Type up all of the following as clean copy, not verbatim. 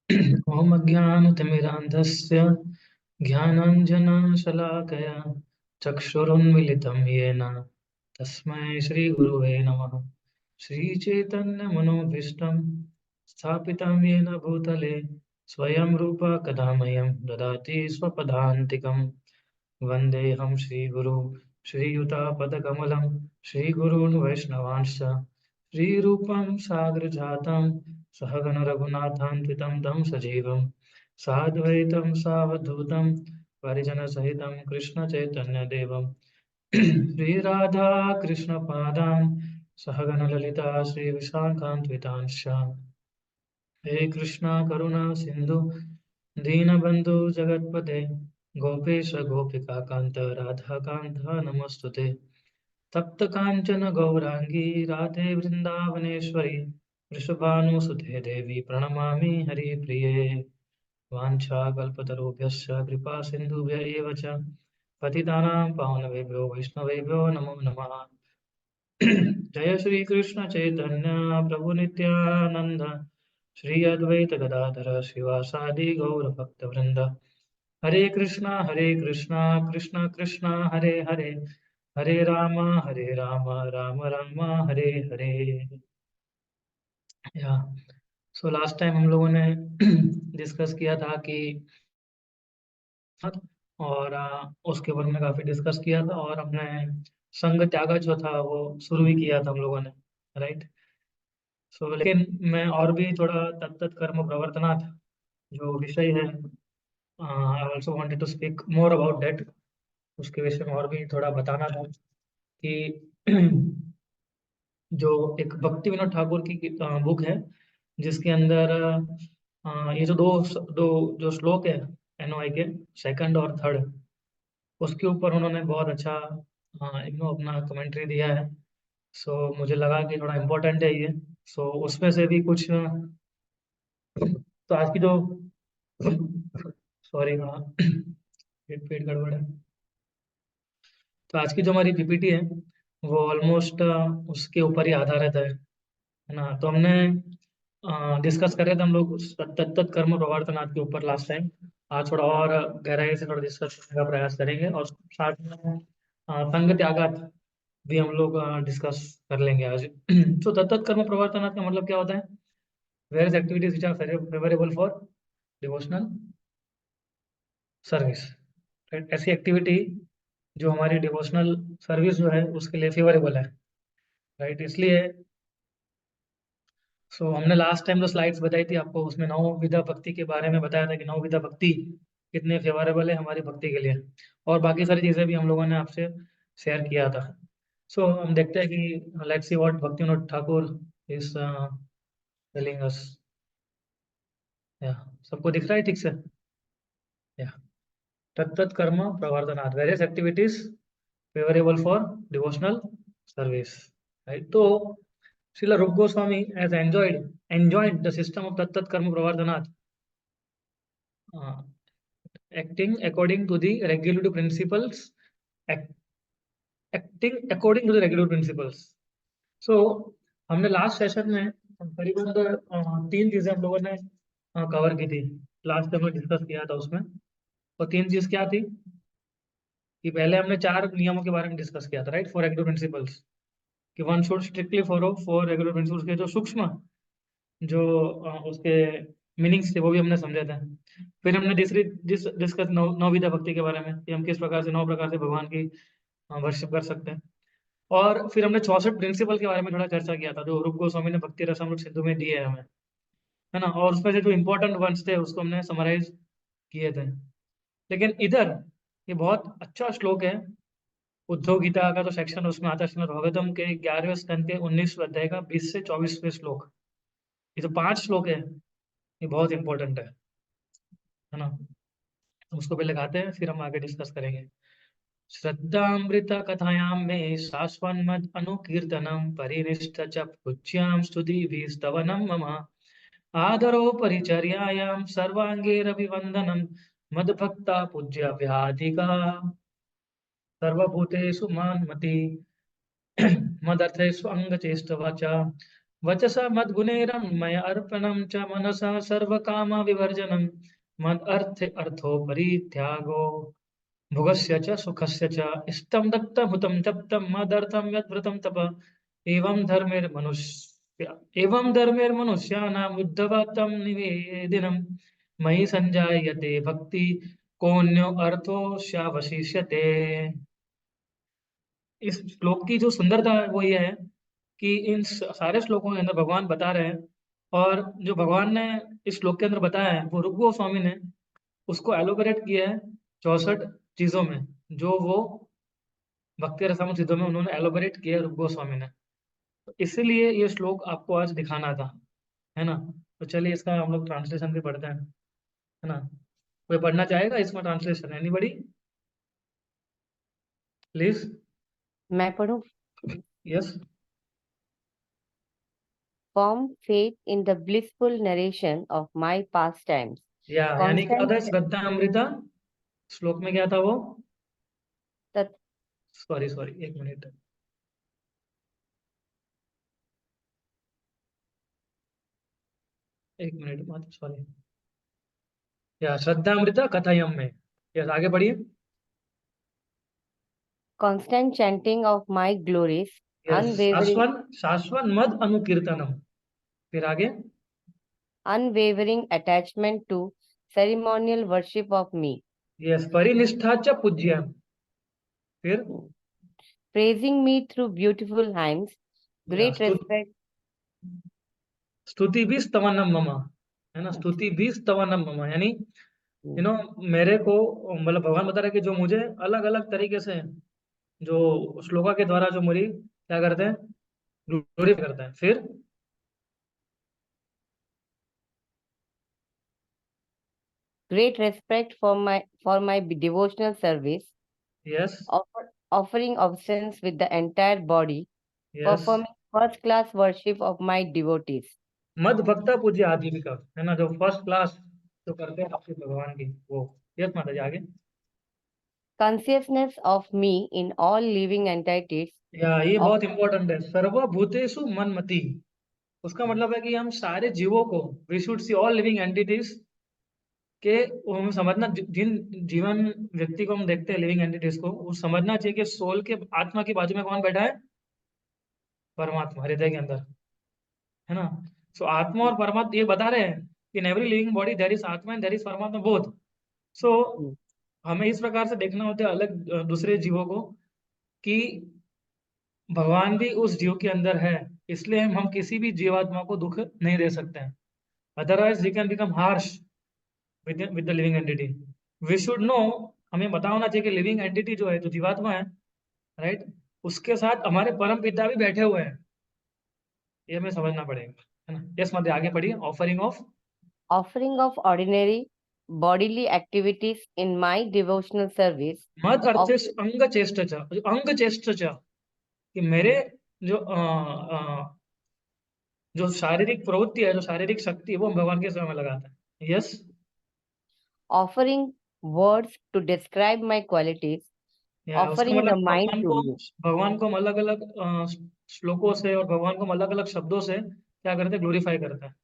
ॐ अज्ञानतिमिरान्धस्य ज्ञानाञ्जनशलाकया चक्षुरुन्मिलितं येन तस्मै श्रीगुरुवे नमः। श्रीचैतन्यमनोभीष्टं स्थापितं येन भूतले स्वयं रूप कदा मह्यं ददाति स्वपदान्तिकं। वन्देऽहं श्रीगुरु श्रीयुतापदकमलं श्रीगुरून् वैष्णवांश्च श्रीरूपं साग्रजातं सहगण रघुनाथान्वितं तं सजीवं साद्वैतं सावधूतं परिजनसहितं कृष्णचैतन्यदेवं श्रीराधा कृष्णपादान् सहगण ललिता श्रीविशाखान्वितांश्च। हे कृष्णा करुणा सिंधु दीनबंधु जगतपते गोपेश गोपिका कांत राधा कांत नमस्तुते। तप्त कांचन गौरांगी राधे वृंदावनेश्वरी वृषभानुसुते देवी प्रणमामि हरिप्रिये। वाञ्छाकल्पतरुभ्यश्च कृपा सिन्धुभ्य एव च पतितानां पावनवेभ्यो वैष्णवेभ्यो नमो नमः। जय श्री कृष्ण चैतन्य प्रभु नित्यानंद श्री अद्वैत गदाधर शिवासादि गौर भक्त वृंद। हरे कृष्णा कृष्ण कृष्ण हरे हरे हरे राम राम राम हरे हरे। या सो लास्ट टाइम हम लोगों ने डिस्कस किया था कि और उसके ऊपर हमने काफी डिस्कस किया था और हमने संग त्यागा जो था वो शुरू ही किया था हम लोगों ने, राइट। सो लेकिन मैं और भी थोड़ा तत्त कर्म प्रवर्तनात् जो विषय है, I also wanted to speak more about that. उसके विषय में और भी थोड़ा बताना था कि जो एक भक्ति विनोद ठाकुर की बुक है जिसके अंदर ये जो दो दो जो श्लोक है एनओआई के सेकंड और थर्ड, उसके ऊपर उन्होंने बहुत अच्छा अपना कमेंट्री दिया है। सो मुझे लगा कि थोड़ा इम्पोर्टेंट है ये। सो उसमें से भी कुछ तो आज की जो सॉरी, हाँ पेट पेट गड़बड़ है। तो आज की जो हमारी पीपीटी है वो ऑलमोस्ट उसके ऊपर ही आधारित है ना। तो हमने डिस्कस कर रहे थे हम लोग तत्त कर्म प्रवर्तनाथ के ऊपर लास्ट टाइम। आज थोड़ा और गहराई से थोड़ा डिस्कस करने का प्रयास करेंगे और साथ में संग त्यागात भी हम लोग डिस्कस कर लेंगे आज। तो तत्त कर्म प्रवर्तनाथ का मतलब क्या होता है? Various activities which are favourable for devotional service, right. ऐसी एक्टिविटी जो हमारी डिवोशनल सर्विस जो है उसके लिए फेवरेबल है, राइट। इसलिए सो हमने लास्ट टाइम जो स्लाइड्स बताई थी आपको उसमें नौ विधा भक्ति के बारे में बताया था कि नौ विधा भक्ति कितने फेवरेबल है हमारी भक्ति के लिए, और बाकी सारी चीजें भी हम लोगों ने आपसे शेयर किया था। सो हम देखते हैं कि लेट्स सी व्हाट भक्ति Vinod Thakur is telling us. या सबको दिख रहा है ठीक से? या तत्त कर्म प्रवर्तनात् various activities favourable for devotional service, right. तो Srila Rup Goswami has enjoyed the system of Tat Karma Pravartanat, uh, acting according to the regulative principles, act, acting according to the regulative principles. So हमने last session में करीबन तीन चीजें हम लोगों ने cover की थी। लास्ट टाइम में डिस्कस किया था उसमें, और तीन चीज क्या थी कि पहले हमने चार नियमों के बारे में डिस्कस किया था, राइट, फॉर रेगुलर प्रिंसिपल्स, कि one should strictly follow for regular principles के जो सूक्ष्म जो उसके मीनिंग्स थे वो भी हमने समझे थे। फिर हमने डिस्कस नौविधा भक्ति के बारे में कि हम किस प्रकार से नौ प्रकार से भगवान की वर्शिप कर सकते हैं। और फिर हमने 64 प्रिंसिपल के बारे में थोड़ा चर्चा किया था जो रूप गोस्वामी ने भक्ति रसामृत सिंधु में दिए हैं हमें, है ना। और उसमें से जो इंपॉर्टेंट वर्ड्स थे उसको हमने समराइज किए थे। लेकिन इधर ये बहुत अच्छा श्लोक है, उद्धव गीता का जो सेक्शन है उसमें आता है श्रीमद् भागवतम के 11वें स्कंद के 19वें अध्याय का 20 से 24वें श्लोक। ये जो पांच श्लोक है ये बहुत इंपॉर्टेंट है ना। तो उसको पहले गाते हैं फिर हम आगे डिस्कस करेंगे। श्रद्धामृत कथायां मे शाश्वन्मद अनुकीर्तनम परिनिष्ठ च पूज्यां स्तुति स्तवनम मम आदरो परिचर्यायां सर्वांगैरभिवन्दनं मद्भक्ता पूज्य व्याधिका सर्वभूतेषु मान्मति मदर्थेषु अंगचेष्टवा च वचसा मद्गुणैरं मय अर्पणं च मनसा सर्वकाम विवर्जनं मद अर्थो परित्यागो भुगस्य च सुखस्य च इष्टं दत्तं हुतं तप्तं मदर्थं यद्व्रतं तप एवं धर्मेर्मनुष्याणाम् उद्धवतं निवेदिनं मयि संजायते भक्ति कोन्यो अर्थोऽस्यावशिष्यते। इस श्लोक की जो सुंदरता है वो ये है कि इन सारे श्लोकों के अंदर भगवान बता रहे हैं, और जो भगवान ने इस श्लोक के अंदर बताया है वो रुक गोस्वामी ने उसको एलोबरेट किया है 64 चीजों में, जो वो भक्ति रसायन चीजों में उन्होंने एलोबरेट किया है रुक गोस्वामी ने। तो इसीलिए ये श्लोक आपको आज दिखाना था, है ना। तो चलिए इसका हम लोग ट्रांसलेशन भी पढ़ते हैं, है ना। कोई पढ़ना चाहेगा इसमें ट्रांसलेशन, एनीबडी प्लीज। मैं पढ़ूं? Yes. Firm faith in the blissful narration of my pastimes. यानी क्या होता Constant है श्रद्धा अमृता, श्लोक में क्या था वो, tat- सॉरी सॉरी एक मिनट, एक मिनट मत सॉरी, या श्रद्धा अमृता कथायम में। यस, आगे बढ़िए। constant chanting of my glories, yes, unwavering, शाश्वन शाश्वन मद अनुकीर्तनम। फिर आगे। unwavering attachment to ceremonial worship of me. Yes, परिनिष्ठा च पूज्य। फिर Praising me through beautiful hymns, या great respect. स्तुति भी स्तवनम मम, है ना, स्तुति भी स्तवनम मम, यानी मेरे को मतलब भगवान बता रहे हैं कि जो मुझे अलग अलग तरीके से जो श्लोका के द्वारा जो मुझे क्या करते हैं, ग्लोरीफाई करते हैं। फिर Great respect for my devotional service, yes offering obeisance with the entire body, yes, performing first class worship of my devotees. मद भक्ता पूज्य आजीविका, है ना, जो फर्स्ट क्लास जो करते हैं आपके भगवान की वो। यस माता जी, आगे। Consciousness of me in all living entities, या ये of बहुत इंपॉर्टेंट है, सर्वभूतेषु मनमति। उसका मतलब है कि हम सारे जीवों को, we should see all living entities के, वो हमें समझना, जिन जीवन व्यक्ति को हम देखते हैं लिविंग एंटिटीज को, वो समझना चाहिए कि सोल के आत्मा की बाजू में कौन बैठा है, परमात्मा हृदय के अंदर, है ना। सो आत्मा और परमात्मा ये बता रहे हैं कि in every living body there is atma and there is paramatma both. सो हमें इस प्रकार से देखना होता है अलग दूसरे जीवों को, कि भगवान भी उस जीव के अंदर है, इसलिए हम किसी भी जीवात्मा को दुख नहीं दे सकते हैं, otherwise we can become harsh with the living entity. We should know, हमें पता होना चाहिए कि लिविंग एंटिटी जो है, जो जीवात्मा है, राइट, उसके साथ हमारे परम पिता भी बैठे हुए हैं, ये हमें समझना पड़ेगा, है ना। यस मध्य आगे पढ़िए। Offering of offering of ordinary bodily activities in my devotional service, मद of अर्थ अंग चेष्ट, जो अंग चेष्ट, कि मेरे जो जो शारीरिक प्रवृत्ति है, जो शारीरिक शक्ति है, वो हम भगवान के सेवा में लगाते हैं। Yes. offering words to describe my qualities, या उसका offering मतलब the mind to me, भगवान को हम अलग अलग श्लोकों से और भगवान को हम अलग अलग शब्दों से क्या करते हैं, ग्लोरीफाई करते हैं।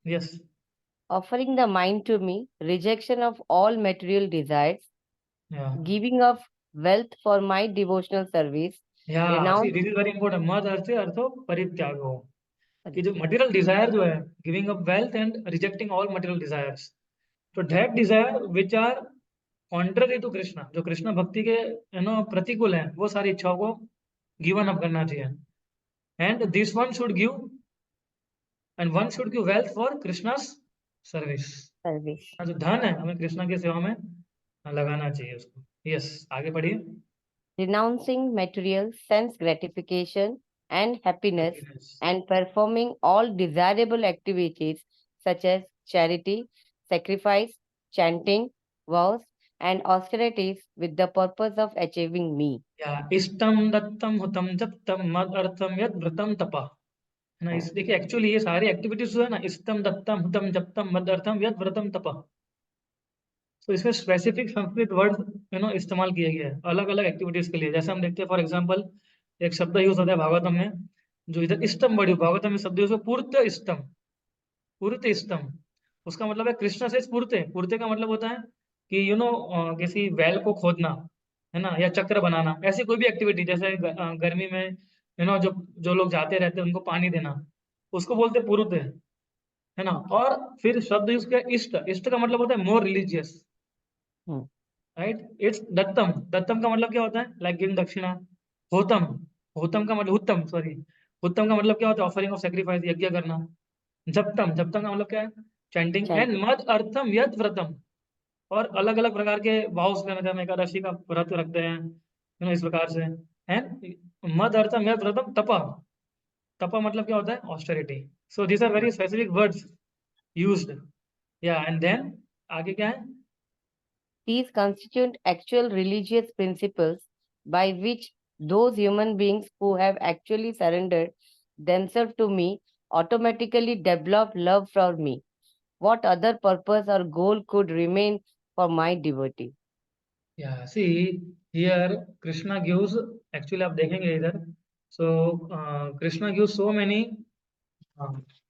Yes. offering the mind to me, rejection of all material desires, या giving of wealth for my devotional service, या सी renounce this is very important, मद अर्थ अर्थो परित्याग हो, कि जो मटेरियल डिजायर जो है, giving up wealth and rejecting all material desires, तो that desire which are contrary to Krishna, जो कृष्ण भक्ति के प्रतिकूल है, वो सारी इच्छाओं को गिवन अप करना चाहिए। And this one should give, and one should give wealth for Krishna's service. service. जो धन है हमें कृष्णा की सेवा में लगाना चाहिए उसको। यस, आगे बढ़िए। Renouncing material sense gratification and happiness, Happiness. and performing all desirable activities such as charity, sacrifice, chanting, vows, and austerities with the purpose of achieving me. या इष्टम दत्तम हुतम जप्तम मद अर्थम यद व्रतम तपा, है ना। इस देखिए एक्चुअली ये सारी एक्टिविटीज जो है ना, इष्टम दत्तम हुतम जप्तम मद अर्थम यद व्रतम तपा, तो इसमें स्पेसिफिक संस्कृत वर्ड इस्तेमाल किया गया है अलग अलग एक्टिविटीज के लिए। जैसे हम देखते हैं फॉर एग्जांपल, एक शब्द यूज होता है भागवतम में, जो इधर इष्टम बड़ी भागवतम में शब्द है उसको पूर्त इष्टम, पूर्त इष्टम, उसका मतलब है कृष्ण से पूर्ते। पूर्ते का मतलब होता है कि किसी वेल को खोदना, है ना, या चक्र बनाना, ऐसी कोई भी एक्टिविटी, जैसे गर्मी में जो जो लोग जाते रहते हैं उनको पानी देना, उसको बोलते हैं पूर्त, है ना। और फिर शब्द उसका इष्ट, इष्ट का मतलब होता है मोर रिलीजियस, हम्म, राइट। इट्स दत्तम, दत्तम का मतलब क्या होता है, लाइक गिविंग दक्षिणा। होतम, होतम का मतलब उत्तम, सॉरी, उत्तम का मतलब क्या होता है, ऑफरिंग ऑफ सेक्रीफाइस, यज्ञ करना। जपतम, जपतम का मतलब क्या है, चैंटिंग। And chanting. मद अर्थम यद व्रतम, और अलग अलग प्रकार के भाव लेना, जैसे हम एकादशी का व्रत रखते हैं, इस प्रकार से। एंड मद अर्थम यद व्रतम तप, तप मतलब क्या होता है, austerity. So these are very specific words used. या एंड देन आगे क्या है। These constitute actual religious principles by which those human beings who have actually surrendered themselves to me automatically develop love for me. What other purpose or goal could remain for my devotee? या see, here Krishna gives, actually आप देखेंगे इधर, so Krishna gives so many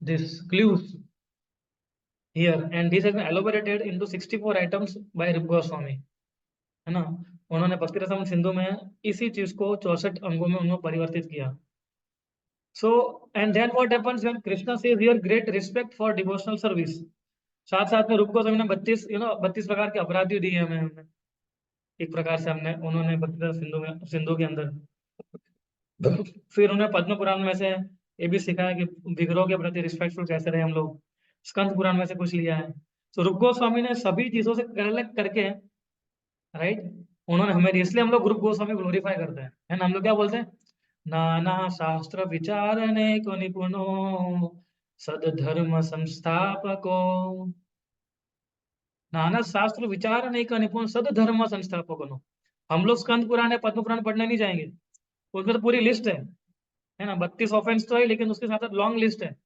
this clues here, and this has been elaborated into 64 items by Rupa Goswami, है ना। उन्होंने भक्ति रसम सिंधु में इसी चीज को 64 अंगों में उन्होंने परिवर्तित किया। So and then what happens when Krishna says here great respect for devotional service, साथ साथ में रूप गोस्वामी ने 32 प्रकार के अपराधी दिए हमें, एक प्रकार से हमने उन्होंने भक्ति रस सिंधु में, सिंधु के अंदर। फिर उन्होंने पद्म पुराण में से ये भी सिखाया कि विग्रहों के प्रति रिस्पेक्टफुल कैसे रहे हम लोग, स्कंद पुराण में से कुछ लिया है। तो रूप गोस्वामी ने सभी चीजों से कलेक्ट करके, राइट, उन्होंने हमें, इसलिए हम लोग रूप गोस्वामी ग्लोरीफाई करते हैं, है ना। हम लोग क्या बोलते हैं, नाना शास्त्र विचारने को निपुणो, सदधर्म संस्थापको, नाना शास्त्र विचारने का निपुण सदधर्म संस्थापको। हम लोग स्कंद पुराण या पद्म पुराण पढ़ने नहीं जाएंगे, उसमें तो पूरी लिस्ट है ना, 32 ऑफेंस तो है, लेकिन उसके साथ साथ लॉन्ग लिस्ट है।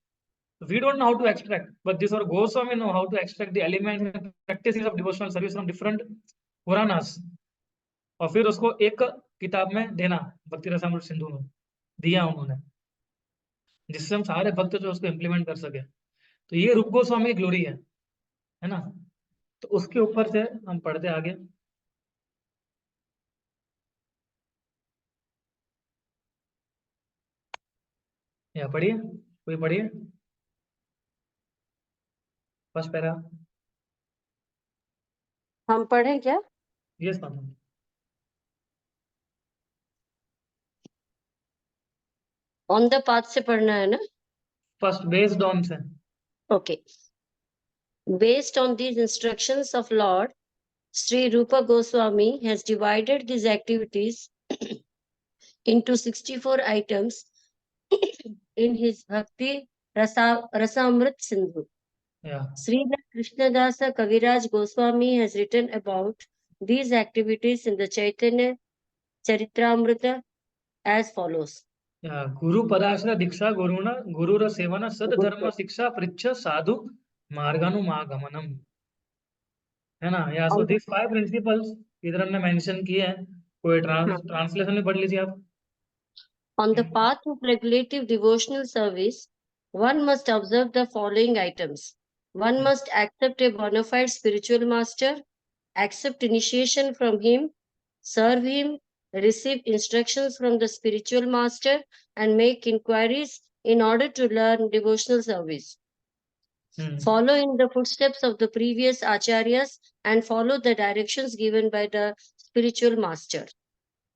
We don't know how to extract, but this or Goswami know how to extract the elements and practices of devotional service from different Puranas, और फिर उसको एक किताब में देना, भक्ति रसामृत सिंधु में दिया उन्होंने, जिससे हम सारे भक्त जो उसको इम्प्लीमेंट कर सके। तो ये रूप गोस्वामी की ग्लोरी है ना। तो उसके ऊपर से हम पढ़ते आगे। या पढ़िए, कोई पढ़िए, फर्स्ट पैरा। हम पढ़ें क्या? Yes ma'am. On the path से पढ़ना है ना? फर्स्ट बेस्ड ऑन से। Okay. Based on these instructions of Lord, Sri Rupa Goswami has divided these activities into 64 items in his Bhakti Rasamrit Sindhu. या Srila Krishnadasa Kaviraj Goswami has written about these activities in the Chaitanya Charitamrita as follows. या गुरु पदाश्रय दीक्षा गुरुना गुरुर सेवना सदधर्म शिक्षा पृच्छ साधु मार्गानुमागमनम, है ना। या सो On this 5 principles इधर हमने mention किए हैं। कोई the, ट्रांसलेशन में पढ़ लीजिए आप। on the path of regulative devotional service, one must observe the following items. One must accept a bona fide spiritual master, accept initiation from him, serve him, receive instructions from the spiritual master, and make inquiries in order to learn devotional service. Follow in the footsteps of the previous acharyas and follow the directions given by the spiritual master.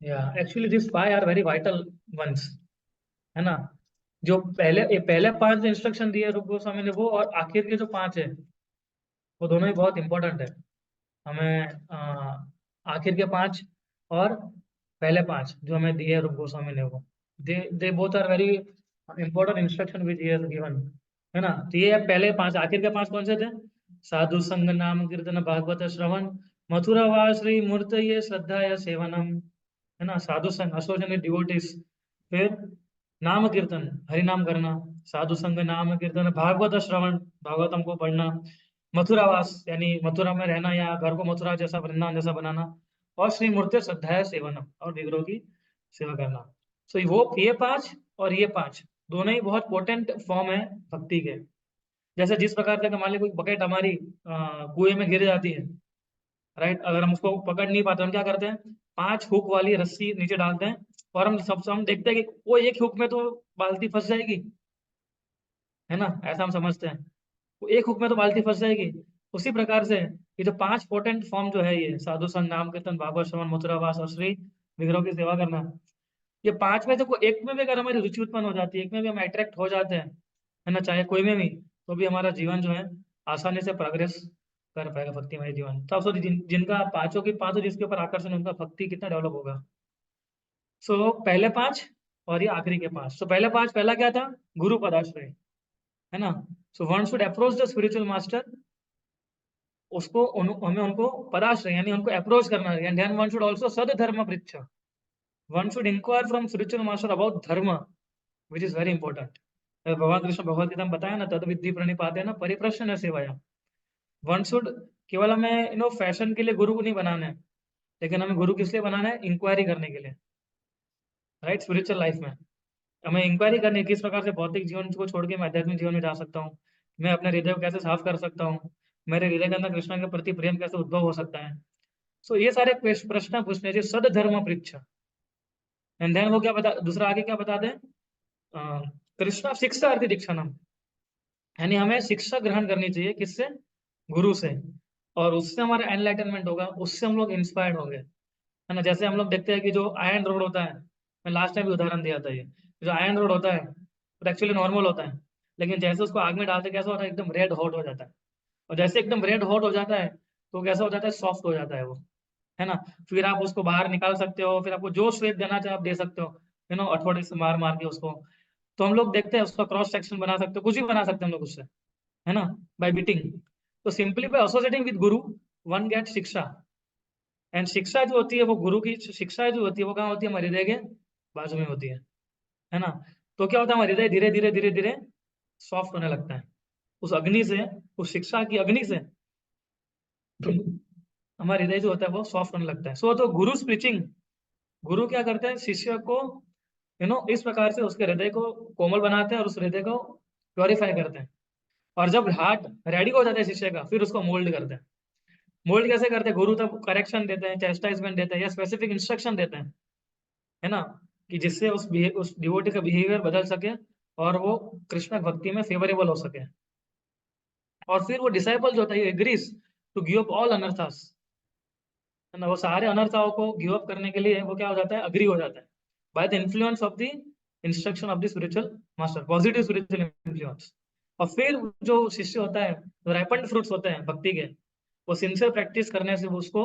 या actually this 5 are very vital ones, है ना। जो पहले 5 instruction दिए रूप गोस्वामी ने, वो और आखिर के जो 5 है, वो दोनों ही बहुत इंपॉर्टेंट है हमें। आखिर के 5 और पहले 5 जो हमें दिए रूप गोस्वामी ने, वो they both are very important instruction which he has given, है ना। तो ये पहले 5, आखिर के 5 कौन से थे, साधु संग नाम कीर्तन भागवत श्रवण मथुरा वा श्री मूर्त ये श्रद्धा या सेवनम, है ना। साधु संग एसोसिएटेड डिवोटीज, फिर नाम कीर्तन हरि नाम करना, साधु संग नाम कीर्तन भागवत श्रवण भागवतम को पढ़ना, मथुरावास यानी मथुरा में रहना या घर को मथुरा जैसा वृंदावन जैसा बनाना, और श्री मूर्ति श्रद्धा सेवनम और विग्रहों की सेवा करना। सो वो ये 5 और ये 5 दोनों ही बहुत पोटेंट फॉर्म है भक्ति के। जैसे जिस प्रकार से मान लीजिए कोई बकेट हमारी कुएं में गिर जाती है, राइट, अगर हम उसको पकड़ नहीं पाते, हम क्या करते हैं, 5 हुक वाली रस्सी नीचे डालते हैं, और हम देखते हैं कि वो एक हुक में तो बाल्टी फंस जाएगी, है ना, ऐसा हम समझते हैं, वो एक हुक में तो बाल्टी फंस जाएगी। उसी प्रकार से ये जो 5 पोटेंट फॉर्म जो है, ये साधु संग, नाम कीर्तन, भागवत श्रवण, मुद्रावास और श्री विग्रहों की सेवा करना, ये 5 में से कोई एक में भी अगर हमारी रुचि उत्पन्न हो जाती है, एक में भी हम अट्रैक्ट हो जाते हैं, है ना, चाहे कोई में भी, तो भी हमारा जीवन जो है आसानी से प्रोग्रेस कर पाएगा भक्तिमय जीवन। तो आप सोचिए जिनका पांचों की पांचों जिसके ऊपर आकर्षण है, उनका भक्ति कितना डेवलप होगा। सो पहले 5 और ये आखिरी के 5। सो पहले 5, पहला क्या था, गुरु पदाश्रय, है ना। So one should approach the spiritual master, हमें उनको पदाश्रय यानी उनको अप्रोच करना है। And then one should also सद धर्म पृच्छ, one should inquire from spiritual master about dharma, which is very important. भगवान कृष्ण भगवत गीता में बताया ना, तद विद्धि प्रणिपाते ना परिप्रश्न सेवाया। वन शुड, केवल हमें फैशन के लिए गुरु को नहीं बनाना है, लेकिन हमें गुरु किस लिए बनाना है, इंक्वायरी करने के लिए, राइट। स्पिरिचुअल लाइफ में हमें इंक्वायरी करनी है, किस प्रकार से भौतिक जीवन को छोड़ के मैं आध्यात्मिक जीवन में जा सकता हूँ, मैं अपने हृदय को कैसे साफ कर सकता हूँ, मेरे हृदय के अंदर कृष्ण के प्रति प्रेम कैसे उद्भव हो सकता है। सो ये सारे प्रश्न पूछने चाहिए, सद धर्म पृच्छ। एंड देन वो क्या बता, दूसरा आगे क्या बता दें, कृष्ण शिक्षा अर्थ दीक्षा नाम, यानी हमें शिक्षा ग्रहण करनी चाहिए, किससे, गुरु से, और उससे हमारा एनलाइटनमेंट होगा, उससे हम लोग इंस्पायर्ड होंगे, है ना। जैसे हम लोग देखते हैं कि जो आयरन रोड होता है, मैं लास्ट टाइम भी उदाहरण दिया था, ये जो आयरन रोड होता है वो एक्चुअली नॉर्मल होता है, लेकिन जैसे उसको आग में डालते कैसा होता है, एकदम रेड हॉट हो जाता है, और जैसे एकदम रेड हॉट हो जाता है तो कैसा हो जाता है, सॉफ्ट हो जाता है वो, है ना। फिर आप उसको बाहर निकाल सकते हो, फिर आपको जो शेप देना चाहे आप दे सकते हो, हथौड़े से मार मार के उसको। तो हम लोग देखते हैं उसका क्रॉस सेक्शन बना सकते हो, कुछ भी बना सकते हैं हम लोग उससे, है ना, बाय बीटिंग। तो simply by associating with Guru one get शिक्षा। एंड शिक्षा जो होती है वो गुरु की शिक्षा जो होती है वो कहाँ होती है, हमारे हृदय के बाजू में होती है ना। तो क्या होता है, हमारा हृदय धीरे धीरे धीरे धीरे सॉफ्ट होने लगता है, उस अग्नि से, उस शिक्षा की अग्नि से हमारा हृदय जो होता है वो सॉफ्ट होने लगता है। सो तो गुरु स्पिचिंग, गुरु क्या करते हैं, शिष्य को इस प्रकार से उसके हृदय को कोमल बनाते हैं और उस हृदय को प्योरीफाई करते हैं। और जब हार्ट रेडी हो जाता है शिष्य का, फिर उसको मोल्ड करते हैं। मोल्ड कैसे करते हैं, गुरु तब करेक्शन देते हैं, चैस्टाइजमेंट देते हैं, या स्पेसिफिक इंस्ट्रक्शन देते हैं, है ना, कि जिससे उस डिवोटी का बिहेवियर बदल सके और वो कृष्ण भक्ति में फेवरेबल हो सके। और फिर वो डिसाइपल जो होता है agrees to give up all anarthas, है ना, वो सारे अनर्थाओं को गिव अप करने के लिए वो क्या हो जाता है, अग्री हो जाता है, by the influence of the instruction of the spiritual master, positive spiritual influence. और फिर जो शिष्य होता है, जो राइपेंड फ्रूट्स होते हैं भक्ति के, वो सिंसियर प्रैक्टिस करने से वो उसको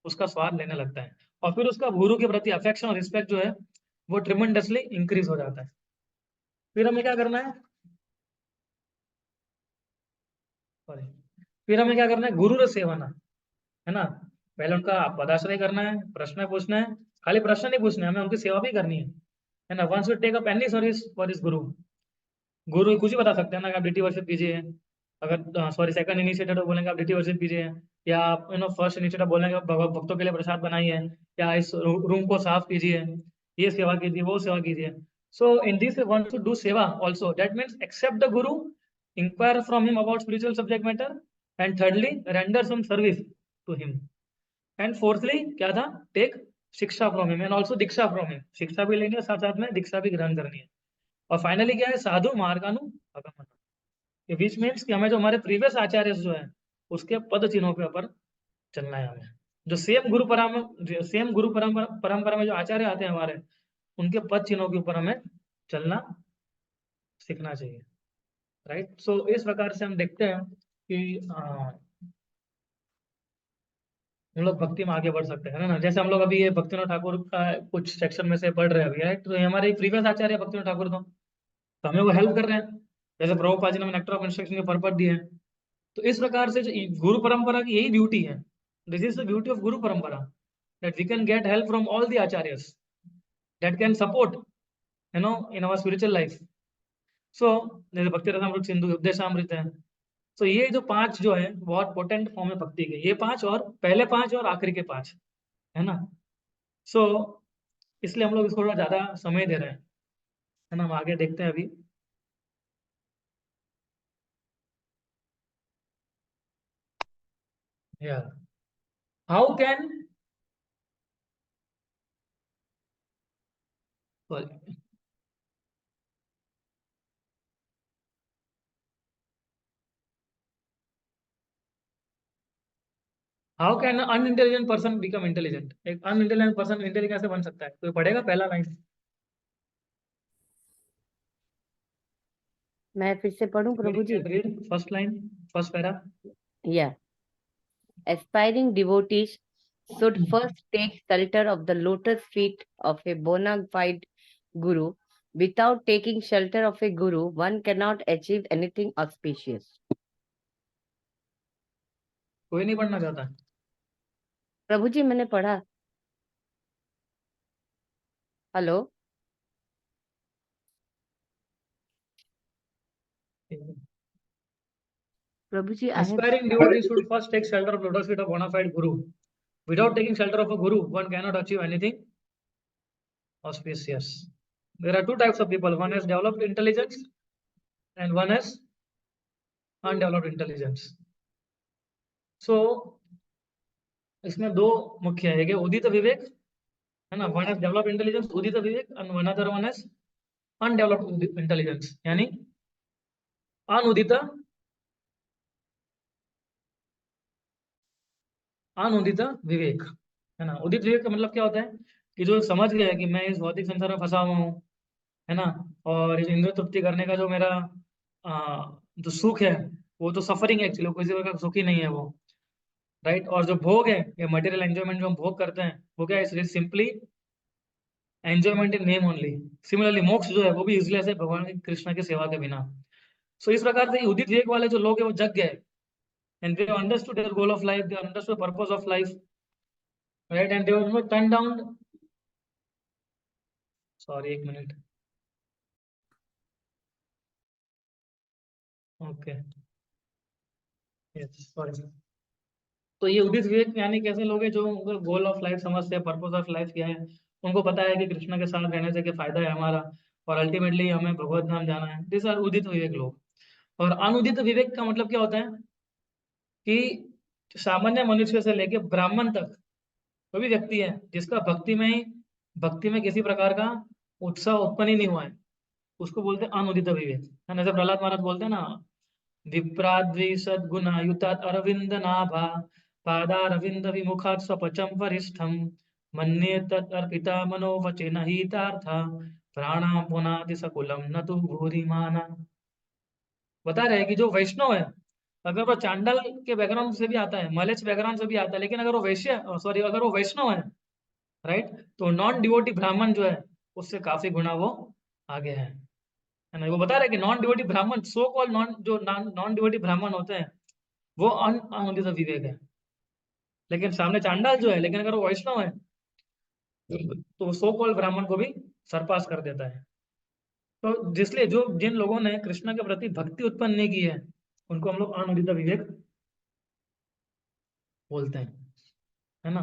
उसका स्वाद लेने लगता है, और फिर उसका गुरु के प्रति अफेक्शन और रिस्पेक्ट जो है वो ट्रिमेंडसली इंक्रीज हो जाता है। फिर हमें क्या करना है, सॉरी, फिर हमें क्या करना है, गुरु रस सेवना, है ना। पहले उनका पदाश्रय करना है, प्रश्न पूछना है, खाली प्रश्न नहीं पूछना है, हमें उनकी सेवा भी करनी है ना। One should take up any service for his guru. गुरु कुछ ही बता सकते हैं ना, कि आप डीटी वर्शिप कीजिए, अगर सॉरी सेकंड इनिशिएटर बोलेंगे आप डीटी वर्शिप कीजिए, या आप फर्स्ट इनिशिएटर बोलेंगे आप भक्तों के लिए प्रसाद बनाइए, या इस रूम को साफ कीजिए, ये सेवा कीजिए, वो सेवा कीजिए। So in this one should do seva also, that means accept the guru, inquire from him about spiritual subject matter, and thirdly render some service to him, and fourthly क्या था, take shiksha from him and also diksha from him, शिक्षा भी लेनी है साथ साथ में दीक्षा भी ग्रहण करनी है। और फाइनली क्या है, साधु मार्गानुगमन, विच मीन्स कि हमें जो हमारे प्रीवियस आचार्य जो है उसके पद चिन्हों के ऊपर चलना है हमें। जो सेम गुरु परंपरा में जो आचार्य आते हैं हमारे, उनके पद चिन्हों के ऊपर हमें चलना सीखना चाहिए, राइट। सो इस प्रकार से हम देखते हैं कि हम लोग भक्ति में आगे बढ़ सकते हैं, है ना। जैसे हम लोग अभी ये भक्तिनाथ ठाकुर का कुछ सेक्शन में से पढ़ रहे हैं अभी, राइट। तो ये हमारे प्रीवियस आचार्य भक्तिनाथ ठाकुर, तो हमें वो हेल्प कर रहे हैं, जैसे प्रभुपाद जी ने हमें नेक्टर ऑफ इंस्ट्रक्शन के पर्पस दिए हैं। तो इस प्रकार से जो गुरु परंपरा की यही ब्यूटी है, this is the beauty of guru parampara, that we can get help from all the acharyas that can support in our spiritual life. सो जैसे भक्ति रसामृत सिंधु, उपदेशामृत है। तो ये जो 5 जो है बहुत पोटेंट फॉर्म है भक्ति के, ये 5 और पहले 5 और आखिरी के 5, है ना। सो इसलिए हम लोग इसको थोड़ा ज्यादा समय दे रहे हैं, है ना, हम आगे देखते हैं अभी। या how can how can unintelligent person become intelligent? एक अनइंटेलिजेंट पर्सन इंटेलिजेंट कैसे बन सकता है? कोई पढ़ेगा पहला लाइन? मैं फिर से पढ़ूं Prabhu ji? Read first line, first para. Yeah. Aspiring devotees should first take shelter of the lotus feet of a bona fide guru. Without taking shelter of a guru, one cannot achieve anything auspicious. कोई नहीं पढ़ना चाहता? प्रभु जी मैंने पढ़ा। Hello Prabhu ji, I have Aspiring devotees should first take shelter of lotus feet of bona fide guru. Without taking shelter of a guru, one cannot achieve anything auspicious. There are two types of people. One has developed intelligence and one has undeveloped intelligence. So इसमें दो मुख्य है, एक है उदित विवेक, है ना, one has developed intelligence Udit Vivek, and one other one has undeveloped intelligence, यानी अनुदित अनुदित विवेक, है ना। उदित विवेक का मतलब क्या होता है कि जो समझ गया है कि मैं इस भौतिक संसार में फंसा हुआ हूँ, है ना, और इस इंद्रिय तृप्ति करने का जो मेरा जो सुख है वो तो सफरिंग है एक्चुअली, किसी प्रकार का सुख ही नहीं है वो, राइट। और जो भोग है या मटेरियल एंजॉयमेंट जो हम भोग करते हैं वो क्या है, simply enjoyment in name only. Similarly मोक्ष जो है वो भी यूजलेस है भगवान कृष्ण की सेवा के बिना। सो इस प्रकार से उदित विवेक वाले जो लोग हैं वो जग गए, and they understood there goal of life, they understood purpose of life, right, and they were turn down. Sorry एक मिनट, ओके, यस सॉरी। तो ये उदित विवेक यानी कैसे लोग हैं जो गोल ऑफ लाइफ समझते हैं, पर्पस ऑफ लाइफ क्या है, उनको पता है कि कृष्ण के साथ रहने से क्या फायदा है हमारा, और अल्टीमेटली हमें भगवत धाम जाना है। दिस आर उदित विवेक लोग। और अनुदित विवेक का मतलब क्या होता है कि सामान्य मनुष्य से लेके ब्राह्मण तक कोई भी व्यक्ति है जिसका भक्ति में किसी प्रकार का उत्साह उत्पन्न ही नहीं हुआ है, उसको बोलते हैं अनुदित विवेक, है ना। जैसे प्रहलाद महाराज बोलते हैं ना, विप्राद्विसद्गुणायुतात् अरविंद नाभा पादारविंद विमुखात् स्वपचम वरिष्ठम मन्ये तत् अर्पिता मनोवचेन हितार्था प्राणा पुनाति सकुलम न तु भूरिमाना। बता रहे हैं कि जो वैष्णव है, अगर वो चांडाल के बैकग्राउंड से भी आता है, मलेच्छ बैकग्राउंड से भी आता है, लेकिन अगर वो अगर वो वैष्णव है, राइट, तो नॉन डिवोटी ब्राह्मण जो है उससे काफी गुना वो आगे है ना। वो बता रहे हैं कि नॉन डिवोटी ब्राह्मण, सो कॉल नॉन डिवोटी ब्राह्मण होते हैं वो अनुदित विवेक है, लेकिन सामने चांडाल जो है, लेकिन अगर वो वैष्णव है तो सो कॉल ब्राह्मण को भी सरपास कर देता है। तो जिसलिए जो जिन लोगों ने कृष्ण के प्रति भक्ति उत्पन्न नहीं की है उनको हम लोग अनुदित विवेक बोलते हैं, है ना।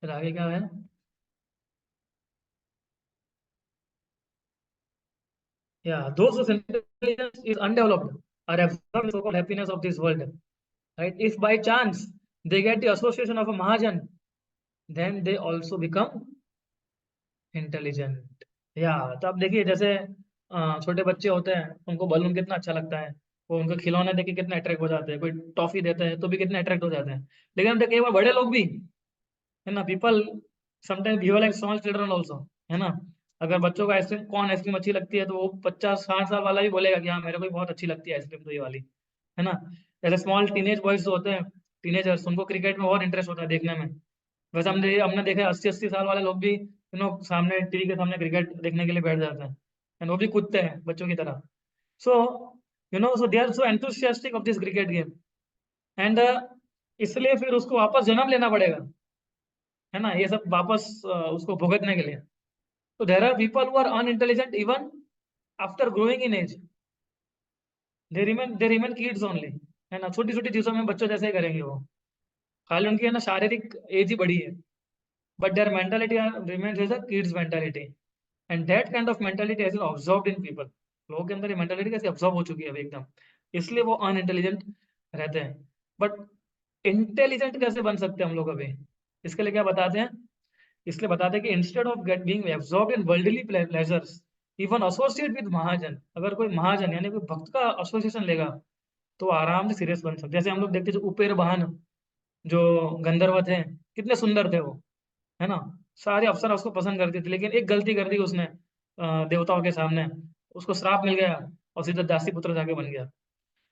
फिर आगे क्या है, yeah, those whose intelligence is undeveloped are absorbed in so-called happiness of this world, right? If by chance they get the association of a Mahajan, then they also become intelligent. या तो आप देखिए जैसे छोटे बच्चे होते हैं उनको बलून कितना अच्छा लगता है, वो उनके खिलौने देख के कितने अट्रैक्ट हो जाते हैं, कोई टॉफी देता है तो भी कितने अट्रैक्ट हो जाते हैं। लेकिन हम देखिए कई बार बड़े लोग भी, है ना, people sometimes behave like small children also, है ना। अगर बच्चों को आइसक्रीम, कौन आइसक्रीम अच्छी लगती है, तो वो 50-60 साल वाला भी बोलेगा कि हाँ मेरे को भी बहुत अच्छी लगती है आइसक्रीम, तो ये वाली, है ना। जैसे स्मॉल टीनेज बॉयज होते हैं, टीनेजर्स, उनको क्रिकेट में बहुत इंटरेस्ट होता है देखने में। वैसे हमने देखा 80-80 साल वाले लोग भी सामने टीवी के सामने क्रिकेट देखने के लिए बैठ जाते हैं, एंड वो भी कूदते हैं बच्चों की तरह। So so they are so enthusiastic of this cricket game, and इसलिए फिर उसको वापस जन्म लेना पड़ेगा, है ना, ये सब वापस उसको भुगतने के लिए। तो there are people who are unintelligent even after growing in age, they remain kids only, है ना। छोटी छोटी चीजों में बच्चों जैसे ही करेंगे वो, खाली उनकी, है ना, शारीरिक एज ही बड़ी है, but their mentality remains as a kids mentality, and that kind of mentality has observed in people, लोगों के अंदर ये मेंटालिटी कैसे ऑब्जर्व हो चुकी है अभी एकदम, इसलिए वो अनइंटेलिजेंट रहते हैं। बट इंटेलिजेंट कैसे बन सकते हैं हम लोग अभी, इसके लिए क्या बताते हैं, इसलिए बताते हैं कि instead of get being absorbed in worldly pleasures even associate with mahajan, अगर कोई महाजन यानी कोई भक्त का एसोसिएशन लेगा तो आराम से सीरियस बन सकते। जैसे हम लोग देखते हैं जो उपेर वाहन जो गंधर्व थे, कितने सुंदर थे वो, है ना, सारे अप्सरा उसको पसंद करती थी, लेकिन एक गलती कर दी उसने देवताओं के सामने, उसको श्राप मिल गया और सीधा दासी पुत्र जाके बन गया।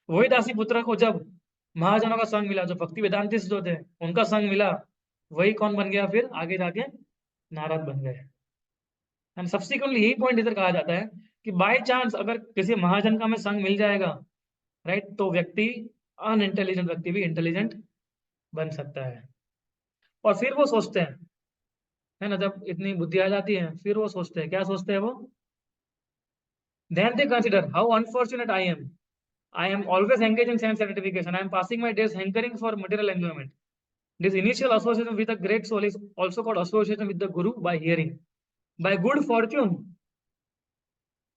वही दासी पुत्र को जब महाजनों का संग मिला, जो भक्ति वेदांतिस्ट जो थे उनका संग मिला, वही कौन बन गया फिर आगे जाके, नारद बन गए। एंड सब्सिक्वेंटली यही पॉइंट इधर कहा जाता है कि बाय चांस अगर किसी महाजन का हमें संग मिल जाएगा, राइट, तो व्यक्ति अनइंटेलिजेंट व्यक्ति भी इंटेलिजेंट बन सकता है। और फिर वो सोचते हैं, है ना, जब इतनी बुद्धि आ जाती है फिर वो सोचते हैं, क्या सोचते हैं वो, then they consider how unfortunate I am always engaged in sense gratification, I am passing my days hankering for material enjoyment. This initial association with a great soul is also called association with the guru by hearing. By good fortune,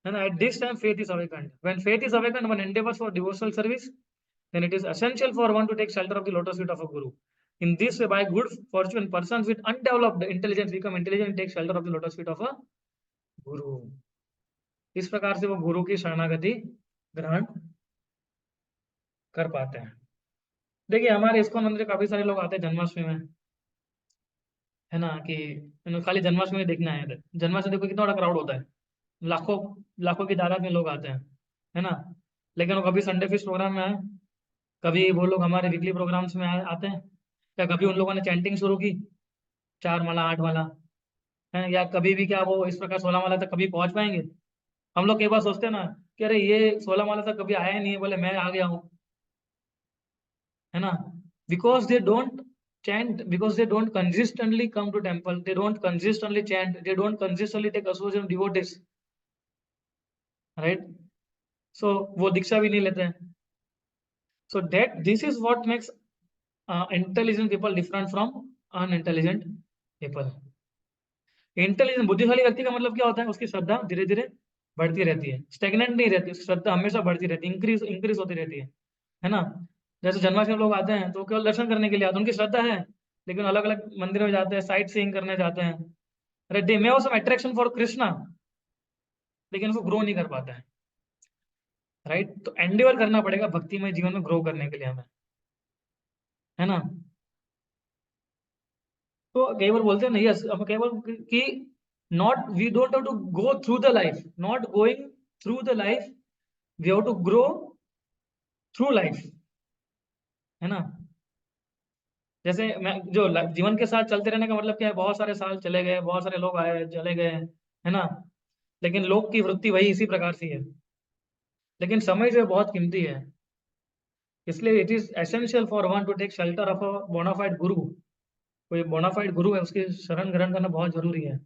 and at this time faith is awakened. When faith is awakened, one endeavors for devotional service, then it is essential for one to take shelter of the lotus feet of a guru. In this way, by good fortune, persons with undeveloped intelligence become intelligent and take shelter of the lotus feet of a guru. इस प्रकार से वो गुरु की शरणागति ग्रहण कर पाते हैं। देखिए हमारे इस्कॉन मंदिर काफी सारे लोग आते हैं जन्माष्टमी में, है ना, कि खाली जन्माष्टमी में देखने आए थे। जन्माष्टमी देखो कितना बड़ा क्राउड होता है, लाखों लाखों की तादाद में लोग आते हैं, है ना। लेकिन वो कभी संडे फिस्ट प्रोग्राम में आए, कभी वो लोग हमारे वीकली प्रोग्राम्स में आते हैं, या कभी उन लोगों ने चैंटिंग शुरू की 4 माला 8 माला, है, या कभी भी क्या वो इस प्रकार 16 माला तक कभी पहुंच पाएंगे। हम लोग कई बार सोचते हैं ना कि अरे ये 16 माला तक कभी आया ही नहीं है, बोले मैं आ गया हूँ, है ना, because they don't chant, because they don't consistently come to temple, they don't consistently chant, they don't consistently take association with devotees, right? So वो दीक्षा भी नहीं लेते हैं। So that this is what makes intelligent people different from unintelligent people. Intelligent बुद्धिशाली व्यक्ति का मतलब क्या होता है, उसकी श्रद्धा धीरे धीरे बढ़ती रहती है, स्टेगनेंट नहीं रहती, उसकी श्रद्धा हमेशा बढ़ती रहती है, इंक्रीज इंक्रीज होती रहती है ना। जैसे जन्माष्टमी लोग आते हैं तो केवल दर्शन करने के लिए आते हैं, उनकी श्रद्धा है, लेकिन अलग अलग मंदिरों में जाते हैं, साइट सीइंग करने जाते हैं, अरे they may have some attraction for Krishna, लेकिन वो ग्रो नहीं कर पाता है, राइट। तो एंडेवर करना पड़ेगा भक्तिमय जीवन में ग्रो करने के लिए हमें, है ना। तो कई बार बोलते हैं ना, यस, हम कई बार कि not we don't have to go through the life, not going through the life, we have to grow through life, है ना। जैसे मैं जो जीवन के साथ चलते रहने का मतलब क्या है, बहुत सारे साल चले गए, बहुत सारे लोग आए चले गए, है ना, लेकिन लोग की वृत्ति वही इसी प्रकार से है, लेकिन समय जो है बहुत कीमती है, इसलिए it is essential for one to take shelter of a bona fide guru. कोई बोनाफाइड गुरु है उसकी शरण ग्रहण करना बहुत जरूरी है।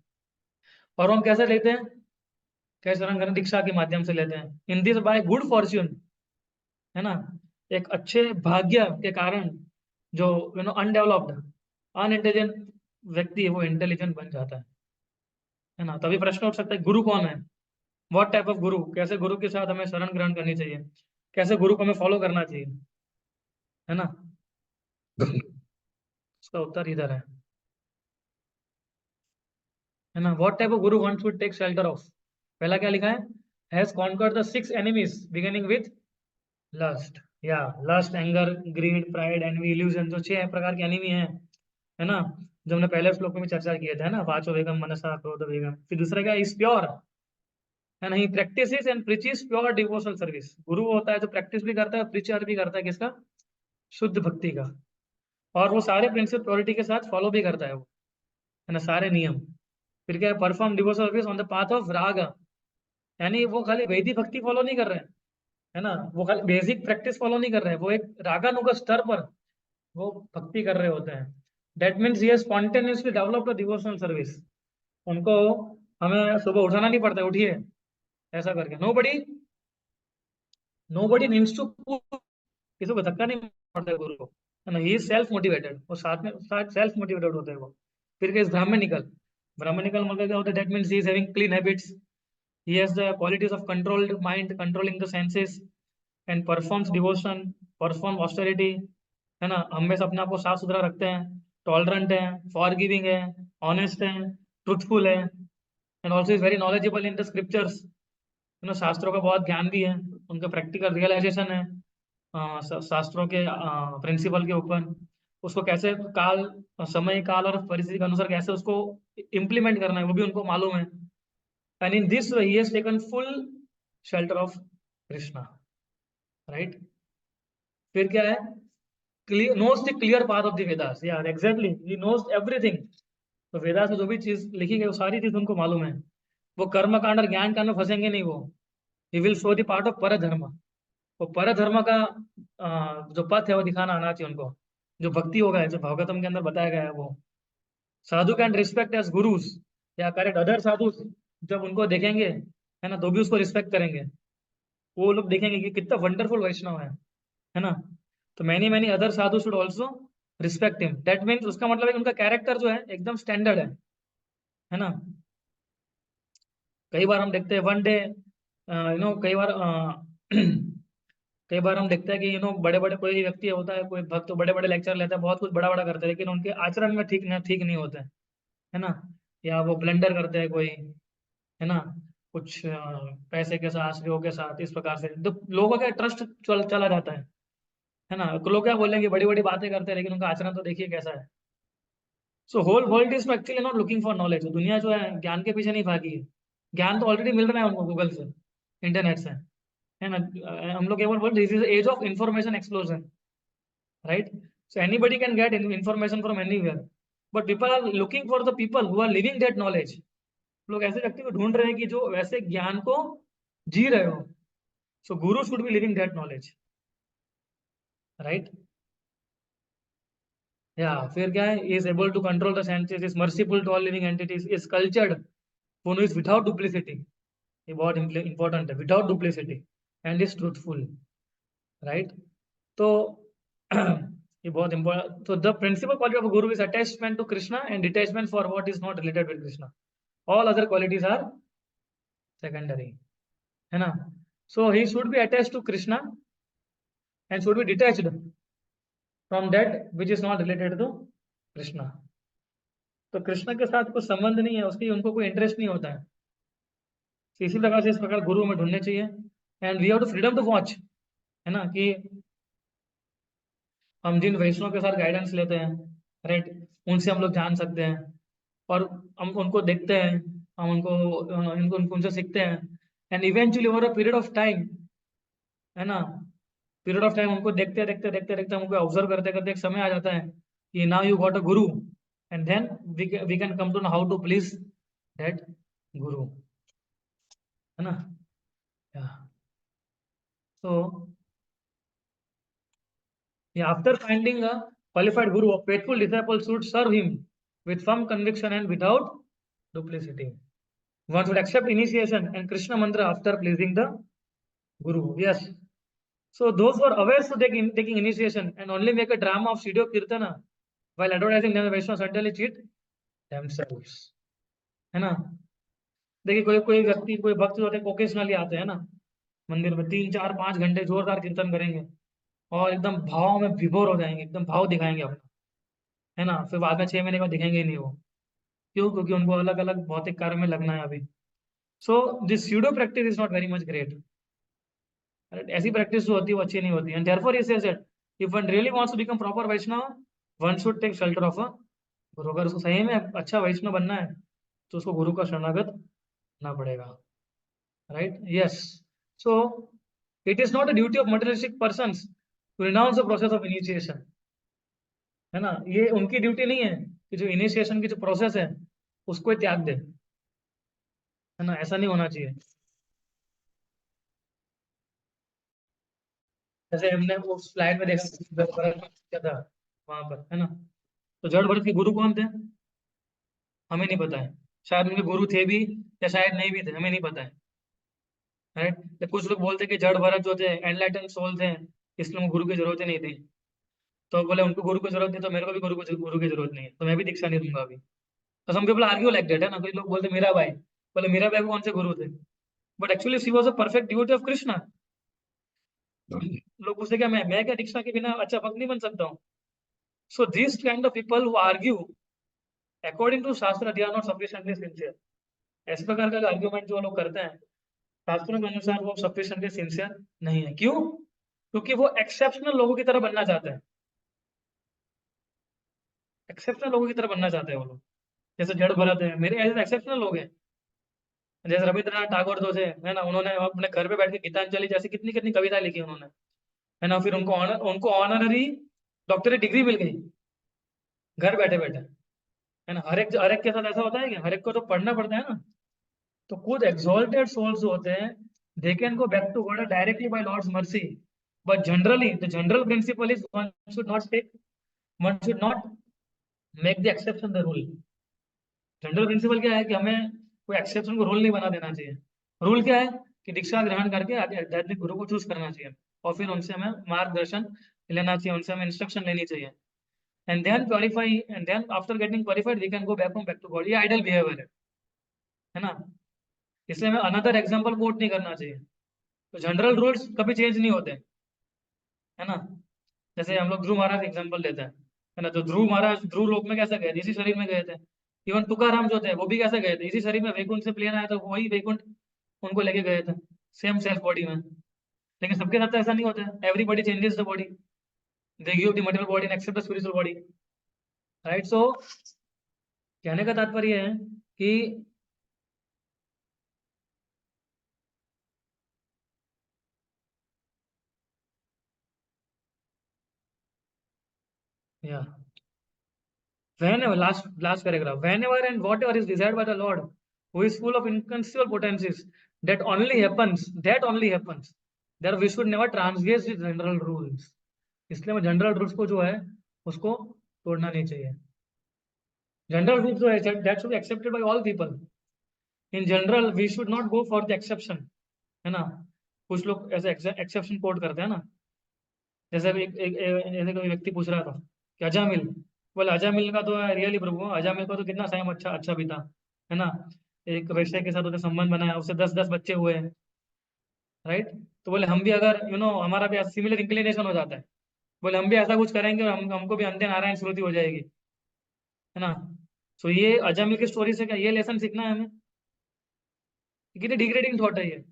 और हम कैसे लेते हैं, कैसे शरण ग्रहण, दीक्षा के माध्यम से लेते हैं, in this by good Fortune, है ना, एक अच्छे भाग्य के कारण जो अनडेवलप्ड अनइंटेलिजेंट व्यक्ति है वो इंटेलिजेंट बन जाता है ना। तभी प्रश्न उठ सकता है गुरु कौन है, व्हाट टाइप ऑफ गुरु, कैसे गुरु के साथ हमें शरण ग्रहण करनी चाहिए, कैसे गुरु को हमें फॉलो करना चाहिए, है ना। उसका उत्तर इधर है ना, what type of guru one should take shelter of. पहला क्या लिखा है, has conquered the 6 enemies beginning with lust, या lust anger greed pride envy illusion, जो 6 प्रकार के एनिमी है ना, जो हमने पहले श्लोक में भी चर्चा किए थे ना, वाचो वेगम मनसा क्रोध वेगम। फिर दूसरा क्या, इज प्योर, है ना, he practises and preaches pure devotional service. गुरु होता है जो प्रैक्टिस भी करता है, प्रीचर भी करता है किसका, शुद्ध भक्ति का, और वो सारे प्रिंसिपल प्योरिटी के साथ फॉलो भी करता है वो, है ना, सारे नियम। फिर क्या है, perform devotional service on the path of राग, यानी वो खाली वैदिक भक्ति फॉलो नहीं कर रहे हैं, है ना, वो खाली बेसिक प्रैक्टिस फॉलो नहीं कर रहे हैं, वो एक रागानुग स्तर पर वो भक्ति कर रहे होते हैं। दैट मीन्स ये स्पॉन्टेनियसली डेवलप डिवोशनल सर्विस। उनको हमें सुबह उठाना नहीं पड़ता, उठिए ऐसा करके, नो बडी नीड्स टू, किसी को धक्का नहीं पड़ता है गुरु को, है ना, ही इज सेल्फ मोटिवेटेड, वो साथ में साथ सेल्फ मोटिवेटेड होते हैं वो। फिर के इस धाम में निकल, ब्राह्मणिकल मतलब क्या होता है? That means he is having clean habits, he has the qualities of controlled mind, controlling the senses, and performs devotion, perform austerity, है ना, हमेशा अपने आप को साफ सुथरा रखते हैं, टॉलरेंट है, फॉरगिविंग है, ऑनेस्ट है, ट्रुथफुल है, and also is very knowledgeable in the scriptures, है ना, शास्त्रों का बहुत ज्ञान भी है, उनका प्रैक्टिकल रियलाइजेशन है शास्त्रों के प्रिंसिपल के ऊपर, उसको कैसे काल, समय काल और परिस्थिति के अनुसार कैसे उसको इम्प्लीमेंट करना है वो भी उनको मालूम है, and in this way he has taken full shelter of Krishna, right. फिर क्या है? Clear knows the clear path of the Vedas, यार एग्जैक्टली ही नोज एवरीथिंग। तो वेदास में जो भी चीज लिखी गई वो सारी चीज उनको मालूम है, वो कर्म कांड और ज्ञान कांड में फंसेंगे नहीं वो। He will show the part of पर धर्म, वो पर धर्म का जो पथ है वो दिखाना आना चाहिए उनको, जो भक्ति होगा जो भागवतम के अंदर बताया गया है वो। साधु कैन रिस्पेक्ट एज गुरुज, या करेक्ट अदर साधु, जब उनको देखेंगे, है ना, तो भी उसको रिस्पेक्ट करेंगे, वो लोग देखेंगे कि कितना वंडरफुल वैष्णव है ना। तो many many other Sadhu should also respect him, that means उसका मतलब है कि उनका कैरेक्टर जो है एकदम स्टैंडर्ड है ना। कई बार हम देखते हैं वन डे, कई बार कई बार हम देखते हैं कि बड़े बड़े कोई व्यक्ति होता है, कोई भक्त तो बड़े बड़े लेक्चर लेता है, बहुत कुछ बड़ा बड़ा करते हैं, लेकिन उनके आचरण में ठीक नहीं होते हैं, है ना, या वो ब्लंडर करते हैं कोई, है ना, कुछ पैसे के साथ, स्त्रियों के साथ, इस प्रकार से तो लोगों का ट्रस्ट चला जाता है ना। तो लोग क्या बोलेंगे, बड़ी बड़ी बातें करते हैं, लेकिन उनका आचरण तो देखिए कैसा है। So whole world is actually not looking for knowledge, दुनिया जो है ज्ञान के पीछे नहीं भागी है, ज्ञान तो ऑलरेडी मिल रहा है उनको गूगल से, इंटरनेट से, है ना। हम लोग केवल बोल, this is age of information explosion, right. So anybody can get information from anywhere, but people are looking for the people who are living that knowledge. लोग ऐसे व्यक्ति को ढूंढ रहे हैं कि जो वैसे ज्ञान को जी रहे हो। So guru should be living that knowledge, right. या फिर क्या है? Is able to control the senses, is merciful to all living entities, is cultured, who is without duplicity, ये बहुत इंपॉर्टेंट है, without duplicity, and is truthful, right. तो ये बहुत इंपॉर्टेंट। तो the principal quality of guru is attachment to Krishna and detachment for what is not related with Krishna, all other qualities are secondary, है ना। So he should be attached to Krishna and should be detached from that which is not related to Krishna. तो कृष्ण के साथ कोई संबंध नहीं है उसकी, उनको कोई इंटरेस्ट नहीं होता है। तो इसी प्रकार से इस प्रकार गुरु हमें ढूंढने चाहिए, and we have to freedom to watch, है ना, कि हम जिन वैष्णव के साथ गाइडेंस लेते हैं, राइट, उनसे हम लोग जान सकते हैं, और हम उनको देखते हैं, हम उनसे सीखते हैं, and eventually over a period of time, है ना, पीरियड ऑफ टाइम हमको देखते देखते हमको ऑब्जर्व करते करते एक समय आ जाता है कि now you got a guru, and then we can come to know how to please that guru, है ना। तो after finding a qualified guru, a faithful disciple should serve him with firm conviction and without duplicity. One should accept initiation and Krishna mantra after pleasing the guru. Yes. So those who are aware to taking initiation and only make a drama of Siddho Kirtana while advertising them Vaishnava certainly cheat themselves. है ना। देखिए कोई कोई व्यक्ति, कोई भक्त जो होते हैं ओकेशनली आते हैं ना मंदिर में, 3 4 5 घंटे जोरदार कीर्तन करेंगे और एकदम भाव में विभोर हो जाएंगे, एकदम भाव दिखाएंगे अपना, है ना। फिर बाद में 6 महीने बाद दिखेंगे ही नहीं वो, क्यों? क्योंकि उनको अलग अलग भौतिक कार्य में लगना है अभी। So this pseudo practice is not very much great, ऐसी प्रैक्टिस जो होती है वो अच्छी नहीं होती, and therefore he says that if one really wants to become proper Vaishnav, one should take shelter of a guru. अगर उसको सही में अच्छा वैष्णव बनना है तो उसको गुरु का शरणागत होना पड़ेगा, right. Yes. So it is not a duty of materialistic persons to renounce the process of initiation, है ना। ये उनकी ड्यूटी नहीं है कि जो इनिशिएशन की जो प्रोसेस है उसको ही त्याग दे, है ना, ऐसा नहीं होना चाहिए। जैसे हमने वो स्लाइड में देखा जड़ भरत क्या था वहां पर, है ना। तो जड़ भरत के गुरु कौन थे हमें नहीं पता है, शायद उनके गुरु थे भी या शायद नहीं भी थे, हमें नहीं पता है, राइट। तो कुछ लोग बोलते हैं कि जड़ भरत जो थे एनलाइटन सोल थे, इसलिए उनको गुरु की जरूरत ही नहीं थी। तो बोले उनको गुरु की जरूरत नहीं तो मेरे को भी गुरु की जरूरत नहीं है, तो मैं भी दीक्षा नहीं दूंगा अभी। तो some people argue like that, है ना, कोई लोग बोलते मीराबाई, बोले मीराबाई को कौन से गुरु थे, but actually she was a perfect devotee of Krishna. लोग पूछते क्या मैं क्या कृष्णा के बिना अच्छा भक्त नहीं बन सकता हूँ? So this kind of people who argue according to shastra they are not sufficiently sincere. इस प्रकार का आर्ग्यूमेंट जो लोग करते हैं शास्त्रों के अनुसार वो सफिशिएंटली सिंसियर नहीं है। क्यों? क्योंकि वो एक्सेप्शनल लोगों की तरह बनना चाहते हैं, एक्सेप्शनल लोगों की तरह बनना चाहते हैं वो लोग। जैसे जड़ भरत है, मेरे ऐसे एक्सेप्शनल लोग हैं। जैसे रविंद्रनाथ टैगोर जो है ना, उन्होंने अपने घर पे बैठ के गीतांजलि जैसी कितनी कितनी कविताएं लिखी उन्होंने, है ना, फिर उनको ऑनररी डॉक्टरेट डिग्री मिल गई घर बैठे बैठे, है ना। हर एक के साथ ऐसा होता है कि हर एक को तो पढ़ना पड़ता है ना। तो खुद exalted souls जो होते हैं, they can go back to God directly by Lord's mercy, but generally the general principle is one should not make the exception the rule। General principle क्या है कि हमें कोई एक्सेप्शन को रूल नहीं बना देना चाहिए। रूल क्या है कि दीक्षा ग्रहण करके आगे आध्यात्मिक गुरु को चूज करना चाहिए, और फिर उनसे हमें मार्गदर्शन लेना चाहिए, उनसे हमें इंस्ट्रक्शन लेनी चाहिए। And then qualify, and then after getting qualified we can go back to God. ये आइडल बिहेवियर है ना। इसलिए हमें अनदर एग्जाम्पल कोट नहीं करना चाहिए। तो जनरल रूल्स कभी चेंज नहीं होते, है ना। जैसे हम लोग ध्रुव महाराज एग्जाम्पल लेते हैं, है ना, तो ध्रुव महाराज ध्रुव लोक में कैसे गए थे? इसी शरीर में गए थे। इवन तुकाराम जो थे वो भी कैसे गए थे? इसी शरीर में। वैकुंठ से प्लेन आया था, वही वैकुंठ उनको लेके गए थे, सेम सेल्फ बॉडी में। लेकिन सबके साथ तो ऐसा नहीं होता है। Everybody changes the body, they give the material body and accept the spiritual body, right. So कहने का तात्पर्य है कि या whenever, last paragraph, whenever and whatever is desired by the Lord, who is full of inconceivable potencies, that only happens, that we should never transgress the general rules। इसलिए हमें general rules को जो है उसको तोड़ना नहीं चाहिए। जनरल रूल्स जो है that should be accepted by all people. In general we should not go for the exception, है ना। कुछ लोग ऐसे एक्सेप्शन कोड करते हैं ना। जैसे जैसे कोई व्यक्ति पूछ रहा था कि अजामिल, बोले अजामिल का तो रियली प्रभु, अजामिल का तो कितना टाइम अच्छा अच्छा बीता, है ना। एक वैश्य के साथ उसने संबंध बनाया, उससे 10-10 बच्चे हुए हैं, राइट। तो बोले हम भी अगर हमारा भी सिमिलर इंक्लिनेशन हो जाता है, बोले हम भी ऐसा कुछ करेंगे और हमको भी अंधे नारायण श्रुति हो जाएगी, है ना। सो ये अजामिल की स्टोरी से क्या ये लेसन सीखना है हमें? कितनी डिग्रेडिंग थॉट है ये।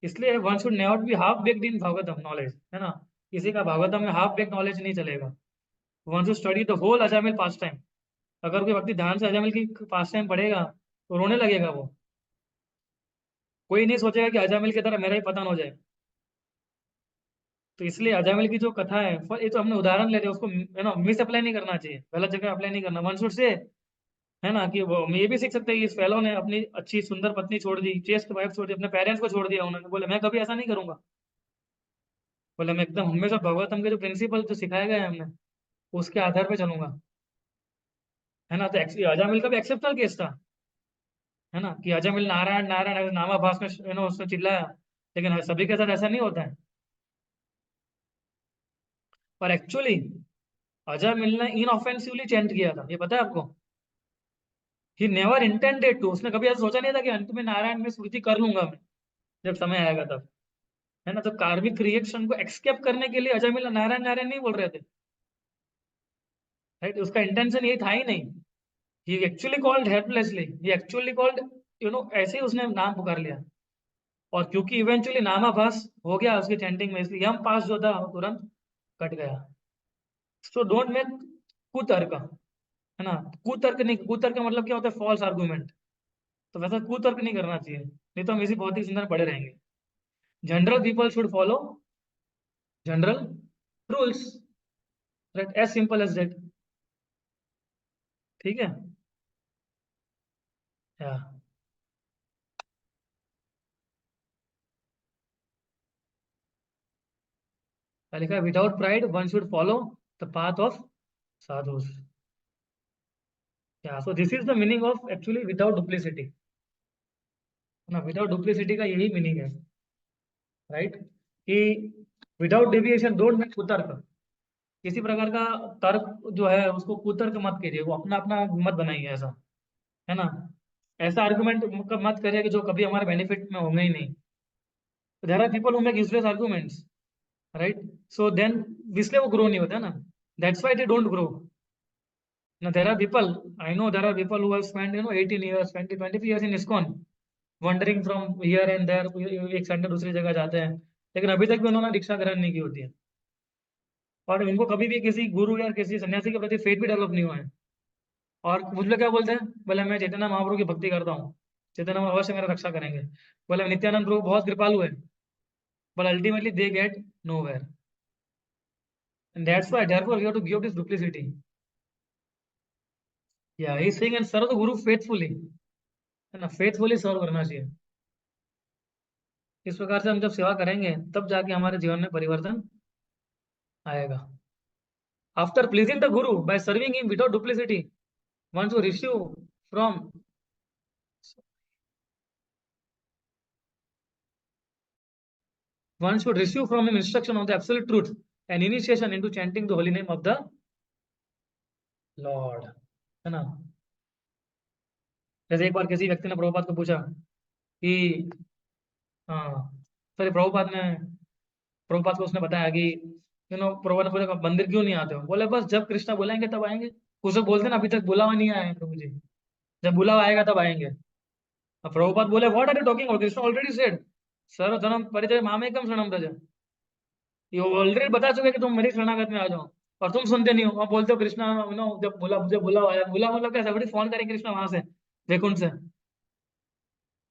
इसलिए one should never be half baked in Bhagavatam knowledge, है ना। किसी का भागवतम में हाफ बेक्ड नॉलेज नहीं चलेगा। One should study the whole Ajamil pastime. अगर कोई व्यक्ति ध्यान से अजामिल की पास टाइम पढ़ेगा तो रोने लगेगा वो। कोई नहीं सोचेगा कि अजामिल की तरह मेरा ही पतन हो जाए। तो इसलिए अजामिल की जो कथा है, ये तो हमने उदाहरण ले लिया, उसको मिस अप्लाई नहीं करना चाहिए, गलत जगह अप्लाई नहीं करना। वन शुड से, है ना, कि वो हम ये भी सीख सकते हैं कि इस फेलो ने अपनी अच्छी सुंदर पत्नी छोड़ दी, चेस्ट वाइफ छोड़ दी, अपने पेरेंट्स को छोड़ दिया उन्होंने, बोले मैं कभी ऐसा नहीं करूंगा। बोले मैं एकदम हमेशा भगवतम के जो प्रिंसिपल जो सिखाए गए हैं हमने उसके आधार पे चलूंगा, है ना। तो अजामिल का भी एक्सेप्शनल केस था, है ना, कि अजामिल नारायण नारायण ऐसे नामाभास में उसने चिल्लाया। लेकिन सभी के साथ ऐसा नहीं होता है। पर एक्चुअली अजामिल ने इनऑफेंसिवली चेंट किया था, ये पता है आपको। ही नेवर इंटेंडेड टू, उसने कभी ऐसा सोचा नहीं था कि अंत में नारायण में स्मृति कर लूंगा मैं जब समय आएगा तब, है ना। तो कार्मिक रिएक्शन को एक्सकेप करने के लिए अजामिल नारायण नारायण नहीं बोल रहे थे, राइट। उसका इंटेंशन ये था ही नहीं। ही एक्चुअली कॉल्ड हेल्पलेसली, ही एक्चुअली कॉल्ड, ऐसे ही उसने नाम पुकार लिया। और क्योंकि इवेंचुअली नामाभास हो गया उसकी चैंटिंग में, इसलिए यम पास जो था वो तुरंत कट गया। सो डोंट मेक कुतर्क, है ना। कुतर्क नहीं, कुतर्क का मतलब क्या होता है? False argument. तो वैसा कुतर्क नहीं करना चाहिए, नहीं तो हम इसी बहुत ही सुंदर पड़े रहेंगे। General people should follow general rules, right, as simple as that. ठीक है। या लिखा है without pride one should follow the path of sadhus. या so this is the meaning of actually without duplicity, ना। विदाउट डुप्लीसिटी का यही मीनिंग है, राइट, कि विदाउट डेविएशन डोंट मेक कुतर्क। किसी प्रकार का तर्क जो है उसको कुतर्क मत कीजिए, वो अपना अपना मत बनाइए ऐसा, है ना। ऐसा आर्गुमेंट मत करिए कि जो कभी हमारे बेनिफिट में होंगे ही नहीं। There are people who make useless arguments, right. So then इसलिए वो ग्रो नहीं होता ना, that's why they don't grow. Now there are people, I know there are people who have spent 18 years, 20, 25 years in ISKCON, wandering from here and there, एक Sunday दूसरी जगह जाते हैं, लेकिन अभी तक भी उन्होंने दीक्षा ग्रहण नहीं की होती है, और इनको कभी भी किसी गुरु या किसी सन्यासी के प्रति फेथ भी डेवलप नहीं हुआ है। और मुझ लोग क्या बोलते हैं, बोले मैं चैतन्य महाप्रभु की भक्ति करता हूँ, चैतन्य महाप्रभु अवश्य मेरा रक्षा करेंगे, बोले नित्यानंद प्रभु बहुत कृपालु है, but ultimately they get nowhere. And that's why, therefore, we have to give this duplicity. Yeah, he's saying and serve the guru faithfully, है ना, फेथफुली सर्व करना चाहिए। इस प्रकार से हम जब सेवा करेंगे तब जाके हमारे जीवन में परिवर्तन आएगा। After pleasing the guru by serving him without duplicity, once you receive from one should receive from him instruction on the absolute truth and initiation into chanting the holy name of the Lord, है ना। जैसे एक बार किसी व्यक्ति ने प्रभुपाद को पूछा कि हाँ, सॉरी, प्रभुपाद को उसने बताया कि प्रभुपाद ने पूछा मंदिर क्यों नहीं आते हो, बोले बस जब कृष्णा बुलाएंगे तब आएंगे। कुछ लोग बोलते हैं ना अभी तक बुलावा नहीं आया है प्रभु जी, जब बुलावा आएगा तब आएंगे। अब प्रभुपाद बोले what are you talking about, Krishna already said सर्व धर्म परिचय मामेकम शरणम व्रज, ये ऑलरेडी बता चुके कि तुम मेरी शरणागत में आ जाओ, और तुम सुनते नहीं हो। आप बोलते हो कृष्णा जब बुलावा आया, बुला मतलब क्या, सबड़ी फोन करेंगे कृष्णा वहां से वैकुंठ से,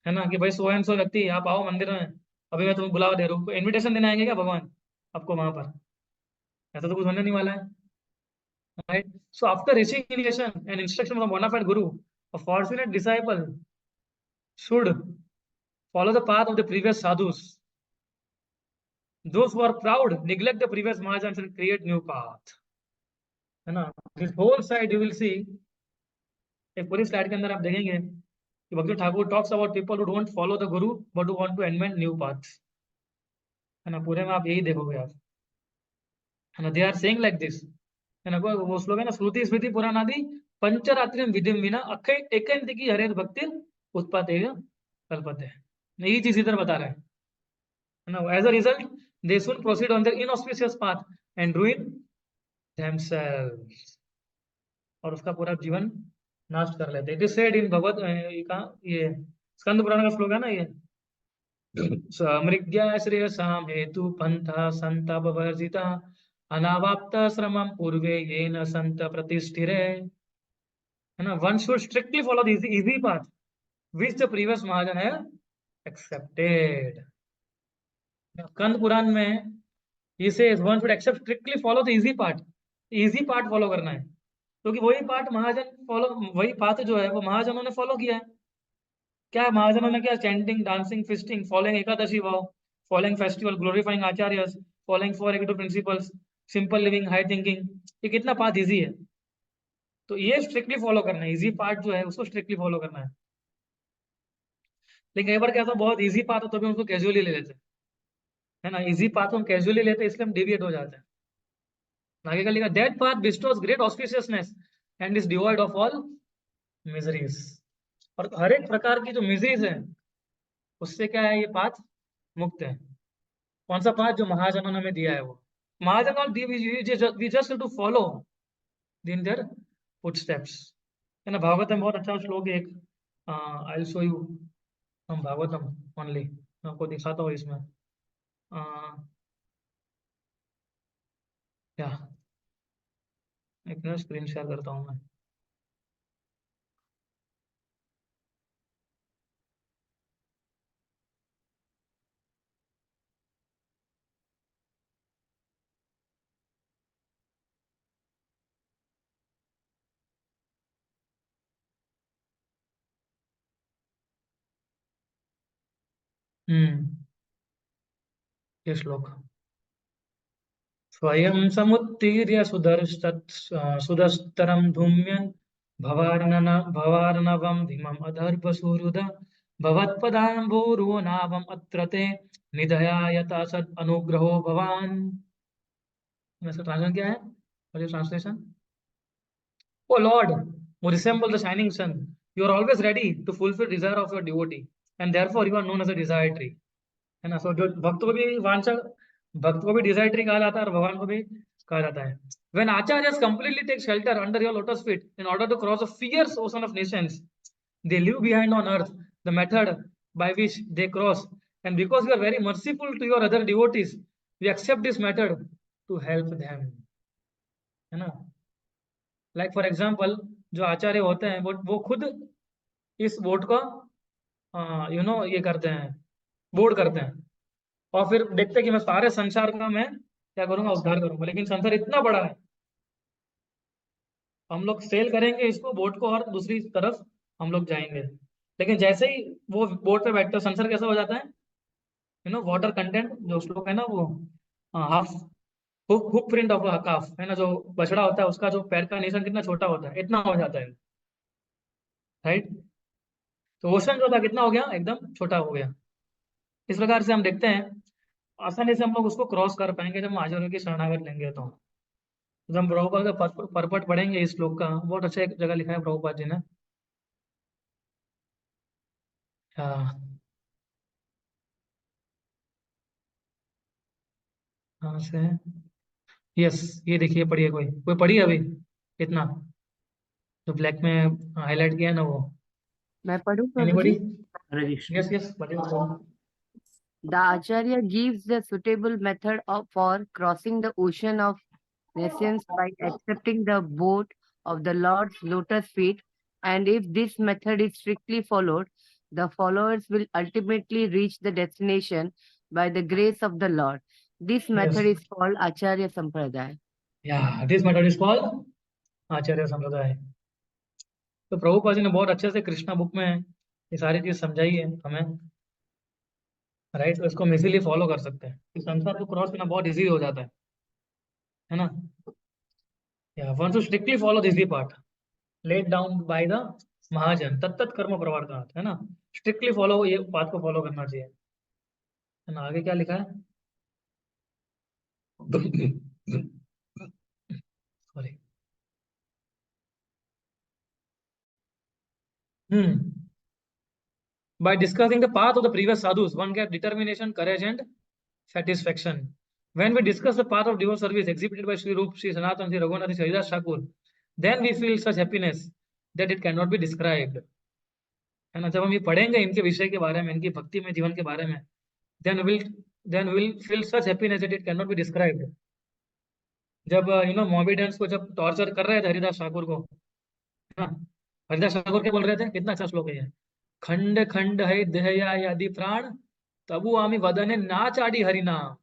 है ना, कि भाई सो एंड सो व्यक्ति आप आओ मंदिर में, अभी मैं तुम्हें बुलावा दे रहा हूँ, इन्विटेशन देने आएंगे क्या भगवान आपको वहां पर? ऐसा तो कुछ होने नहीं वाला है, right. So after receiving initiation and instruction from bona fide guru, a fortunate disciple should follow the path of the previous sadhus. Those who are proud neglect the previous mahajans and create new path, है ना। This whole side you will see, एक पूरी slide के अंदर आप देखेंगे कि Bhakti Thakur talks about people who don't follow the guru but who want to invent new paths, है ना। पूरे में आप यही देखोगे आप, है ना। They are saying like this, है ना। वो श्लोक है ना, श्रुति स्मृति पुराणादि पंचरात्रिम विधिम विना अक्षय एकंतिकी हरेत भक्ति उत्पाते कल्पते, यही चीज इधर बता रहे हैं, है ना। As a result they should proceed on their inauspicious path and ruin themselves, और उसका पूरा जीवन नाश कर लेते। It is said in Bhagavat ये स्कंद पुराण का श्लोक है ना ये, समृग्या श्रेयसाम हेतु पंथा संताप वर्जिता अनावाप्त श्रमम पूर्वे ये न संत प्रतिष्ठिरे, है ना। One should strictly follow the easy path which the previous mahajan है एक्सेप्टेड। स्कंद पुराण में ये से one should accept strictly follow the easy part follow करना है, क्योंकि वही पार्ट महाजन फॉलो, वही पाथ जो है वो महाजनों ने फॉलो किया है। क्या महाजनों ने क्या, chanting, dancing, feasting, following Ekadashi vow, following festival, glorifying acharyas, following four agreed principles, simple living, high thinking, ये कितना पाथ इजी है। तो ये स्ट्रिक्टली फॉलो करना है, इजी पार्ट जो है उसको स्ट्रिक्टली फॉलो करना है। लेकिन कई बार क्या होता है, बहुत इजी पाथ हो तो भी उसको कैजुअली ले लेते हैं, है ना। इजी पाथ हम कैजुअली लेते हैं इसलिए हम डिविएट हो जाते हैं। आगे का लिखा, that path bestows great auspiciousness and is devoid of all miseries, और हर एक प्रकार की जो मिजरीज है उससे क्या है, ये पाथ मुक्त है। कौन सा पाथ? जो महाजनों ने हमें दिया है वो। Mahajan we just to follow in their footsteps, है ना। भागवतम बहुत अच्छा श्लोक है एक, आई विल शो यू हम भागवतम ओनली, मैं आपको दिखाता हूँ इसमें। क्या, एक मिनट स्क्रीन शेयर करता हूँ मैं। ये श्लोक, स्वयं समुत्तीर्य सुदस्तरं धूम्यन् भवार्णवं धीमम् अदर्भसूरुद भवत्पदाम्भोरुहो नाभम् अत्र ते निधया यथा सद् अनुग्रहो भवान्। इसका ट्रांसलेशन क्या है? What is translation? Oh Lord, who resemble the shining sun, you are always ready to fulfill desire of your devotee, and therefore you are known as a desire tree. है ना? सो जो भक्त को भी वांछा, भक्त को भी desire tree कहा जाता है और भगवान को भी कहा जाता है. When acharyas completely take shelter under your lotus feet in order to cross a fierce ocean of nations, they leave behind on earth the method by which they cross, and because you are very merciful to your other devotees, we accept this method to help them. है ना? Like for example, जो आचार्य होते हैं वो खुद इस boat को ये करते हैं, बोर्ड करते हैं, और फिर देखते हैं कि मैं सारे संसार का मैं क्या करूंगा, उद्धार करूंगा, लेकिन संसार इतना बड़ा है, हम लोग सेल करेंगे इसको बोट को और दूसरी तरफ हम लोग जाएंगे, लेकिन जैसे ही वो बोट पे बैठते हैं संसार कैसा हो जाता है, वाटर कंटेंट जो श्लोक है ना, वो हाफ हुक प्रिंट ऑफ काफ, है ना, जो बछड़ा होता है उसका जो पैर का निशान कितना छोटा होता है, इतना हो जाता है, राइट? तो ओशन जो था कितना हो गया, एकदम छोटा हो गया. इस प्रकार से हम देखते हैं आसानी से हम लोग उसको क्रॉस कर पाएंगे जब हम आचार्यों की शरणागत लेंगे. तो जब हम प्रभुपाद का परपट पढ़ेंगे इस श्लोक का, बहुत अच्छा एक जगह लिखा है प्रभुपाद जी ने. हाँ, हाँ से, यस, ये देखिए, पढ़िए, कोई कोई पढ़िए अभी इतना जो ब्लैक में हाईलाइट किया है ना वो. मैं पढ़ूं प्रभु एनीबॉडी? जी? यस यस, पढ़िए. The Acharya gives the suitable method for crossing the ocean of nations by accepting the boat of the Lord's lotus feet, and if this method is strictly followed, the followers will ultimately reach the destination by the grace of the Lord. This method is called Acharya Sampradaya. या this method is called आचार्य संप्रदाय. तो प्रभुपाद जी ने बहुत अच्छे से Krishna book में ये सारी चीज समझाई है हमें, राइट? तो इसको हम इजीली फॉलो कर सकते हैं, इस संसार को क्रॉस करना बहुत इजी हो जाता है ना? या one two strictly follow this the part laid down by the महाजन तत्त कर्म प्रवर्तनात्, है ना? स्ट्रिक्टली फॉलो, ये बात को फॉलो करना चाहिए, है ना? आगे क्या लिखा है? Sorry. By discussing the path of the previous sadhus, one gets determination, courage, and satisfaction. When we discuss the path of devotional service exhibited by Sri Rup, Sri Sanatan, Sri Raghunath, Sri Haridas Thakur, then we feel such happiness that it cannot be described. है ना? जब हम ये पढ़ेंगे इनके विषय के बारे में, इनकी भक्ति में जीवन के बारे में, then we'll feel such happiness that it cannot be described. जब मोबिडेंस को जब टॉर्चर कर रहे थे हरिदास ठाकुर को, है ना? हरिदास ठाकुर क्या बोल रहे थे? कितना अच्छा श्लोक है ये. खंड खंड है देहया यदि प्राण, तबु आमी वदने नाचाड़ी हरिनाम,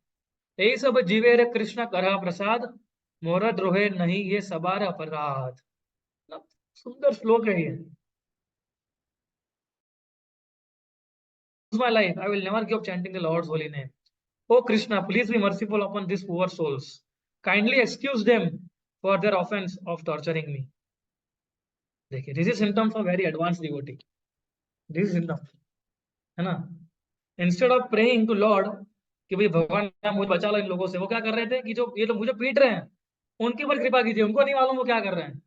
यही सब जीवे रे कृष्ण करा प्रसाद, मोर द्रोहे नहीं ये सबार अपराध. ना, सुंदर श्लोक है ये. My life, I will never give up chanting the Lord's holy name. Oh Krishna, please be merciful upon these poor souls. Kindly excuse them for their offense of torturing me. देखिए, this is symptoms of very advanced devotee. This is symptom, है ना? Instead of praying to Lord कि भाई भगवान मुझे बचा लो इन लोगों से, वो क्या कर रहे थे कि जो ये लोग मुझे पीट रहे हैं उनके ऊपर कृपा कीजिए, उनको नहीं मालूम वो क्या कर रहे हैं.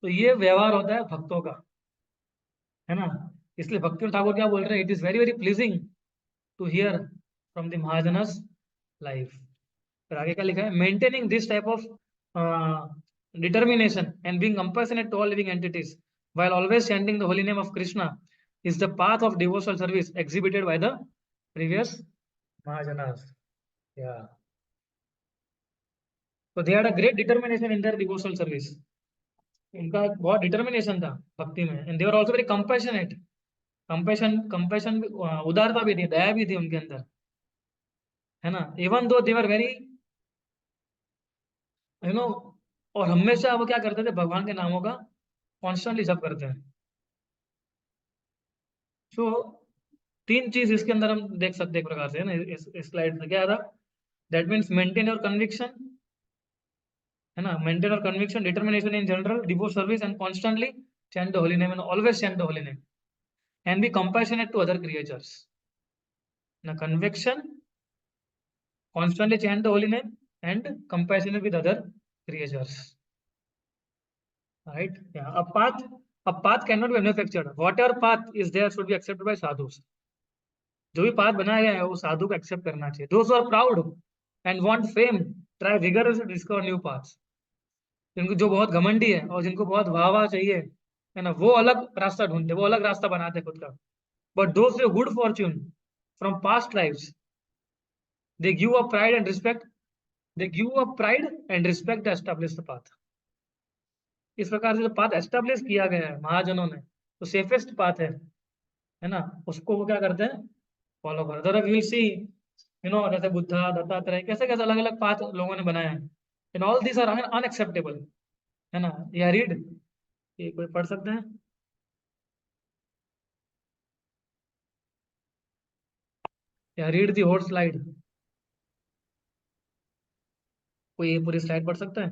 तो ये व्यवहार होता है भक्तों का, है ना? इसलिए भक्ति ठाकुर क्या बोल रहे हैं? It is very very pleasing to hear from the Mahajanas life. फिर आगे क्या लिखा है? Maintaining this type of determination and being compassionate to all living entities while always chanting the holy name of Krishna is the path of devotional service exhibited by the previous Mahajanas. Yeah. So they had a great determination in their devotional service. उनका बहुत determination था भक्ति में, and they were also very compassionate. Compassion उदारता भी थी, दया भी थी उनके अंदर, है ना? Even though they were very और हमेशा वो क्या करते थे? भगवान के नामों का कॉन्स्टेंटली जप करते हैं. सो तीन चीज इसके अंदर हम देख सकते हैं एक प्रकार से, है ना? इस स्लाइड में क्या था? That means maintain your conviction, है ना? Maintain your conviction, determination in general, devote service, and constantly chant the holy name, and always chant the holy name, and be compassionate to other creatures. Now, conviction, constantly chant the holy name, and compassionate with other creatures. right? Yeah, a path cannot be manufactured. Whatever path is there should be accepted by sadhus. जो भी path बनाया गया है वो साधु को accept करना चाहिए. Those who are proud and want fame try vigorously to discover new paths. जिनको जो बहुत घमंडी है और जिनको बहुत वाह वाह चाहिए है ना, वो अलग रास्ता ढूंढते, वो अलग रास्ता बनाते खुद का. But those with good Fortune from past lives, they give up pride and respect, they give up pride and respect establish the path. इस प्रकार से जो पाथ एस्टैब्लिश किया गया है महाजनों ने, तो सेफेस्ट पाथ है ना, उसको वो क्या करते हैं, फॉलो करते हैं. विल सी, यू नो, जैसे बुद्धा, दत्तात्रेय, कैसे कैसे अलग अलग पाथ लोगों ने बनाए हैं, and all these are unacceptable, है ना. या रीड, ये कोई पढ़ सकते हैं, या रीड दी होल स्लाइड, कोई ये पूरी स्लाइड पढ़ सकता है?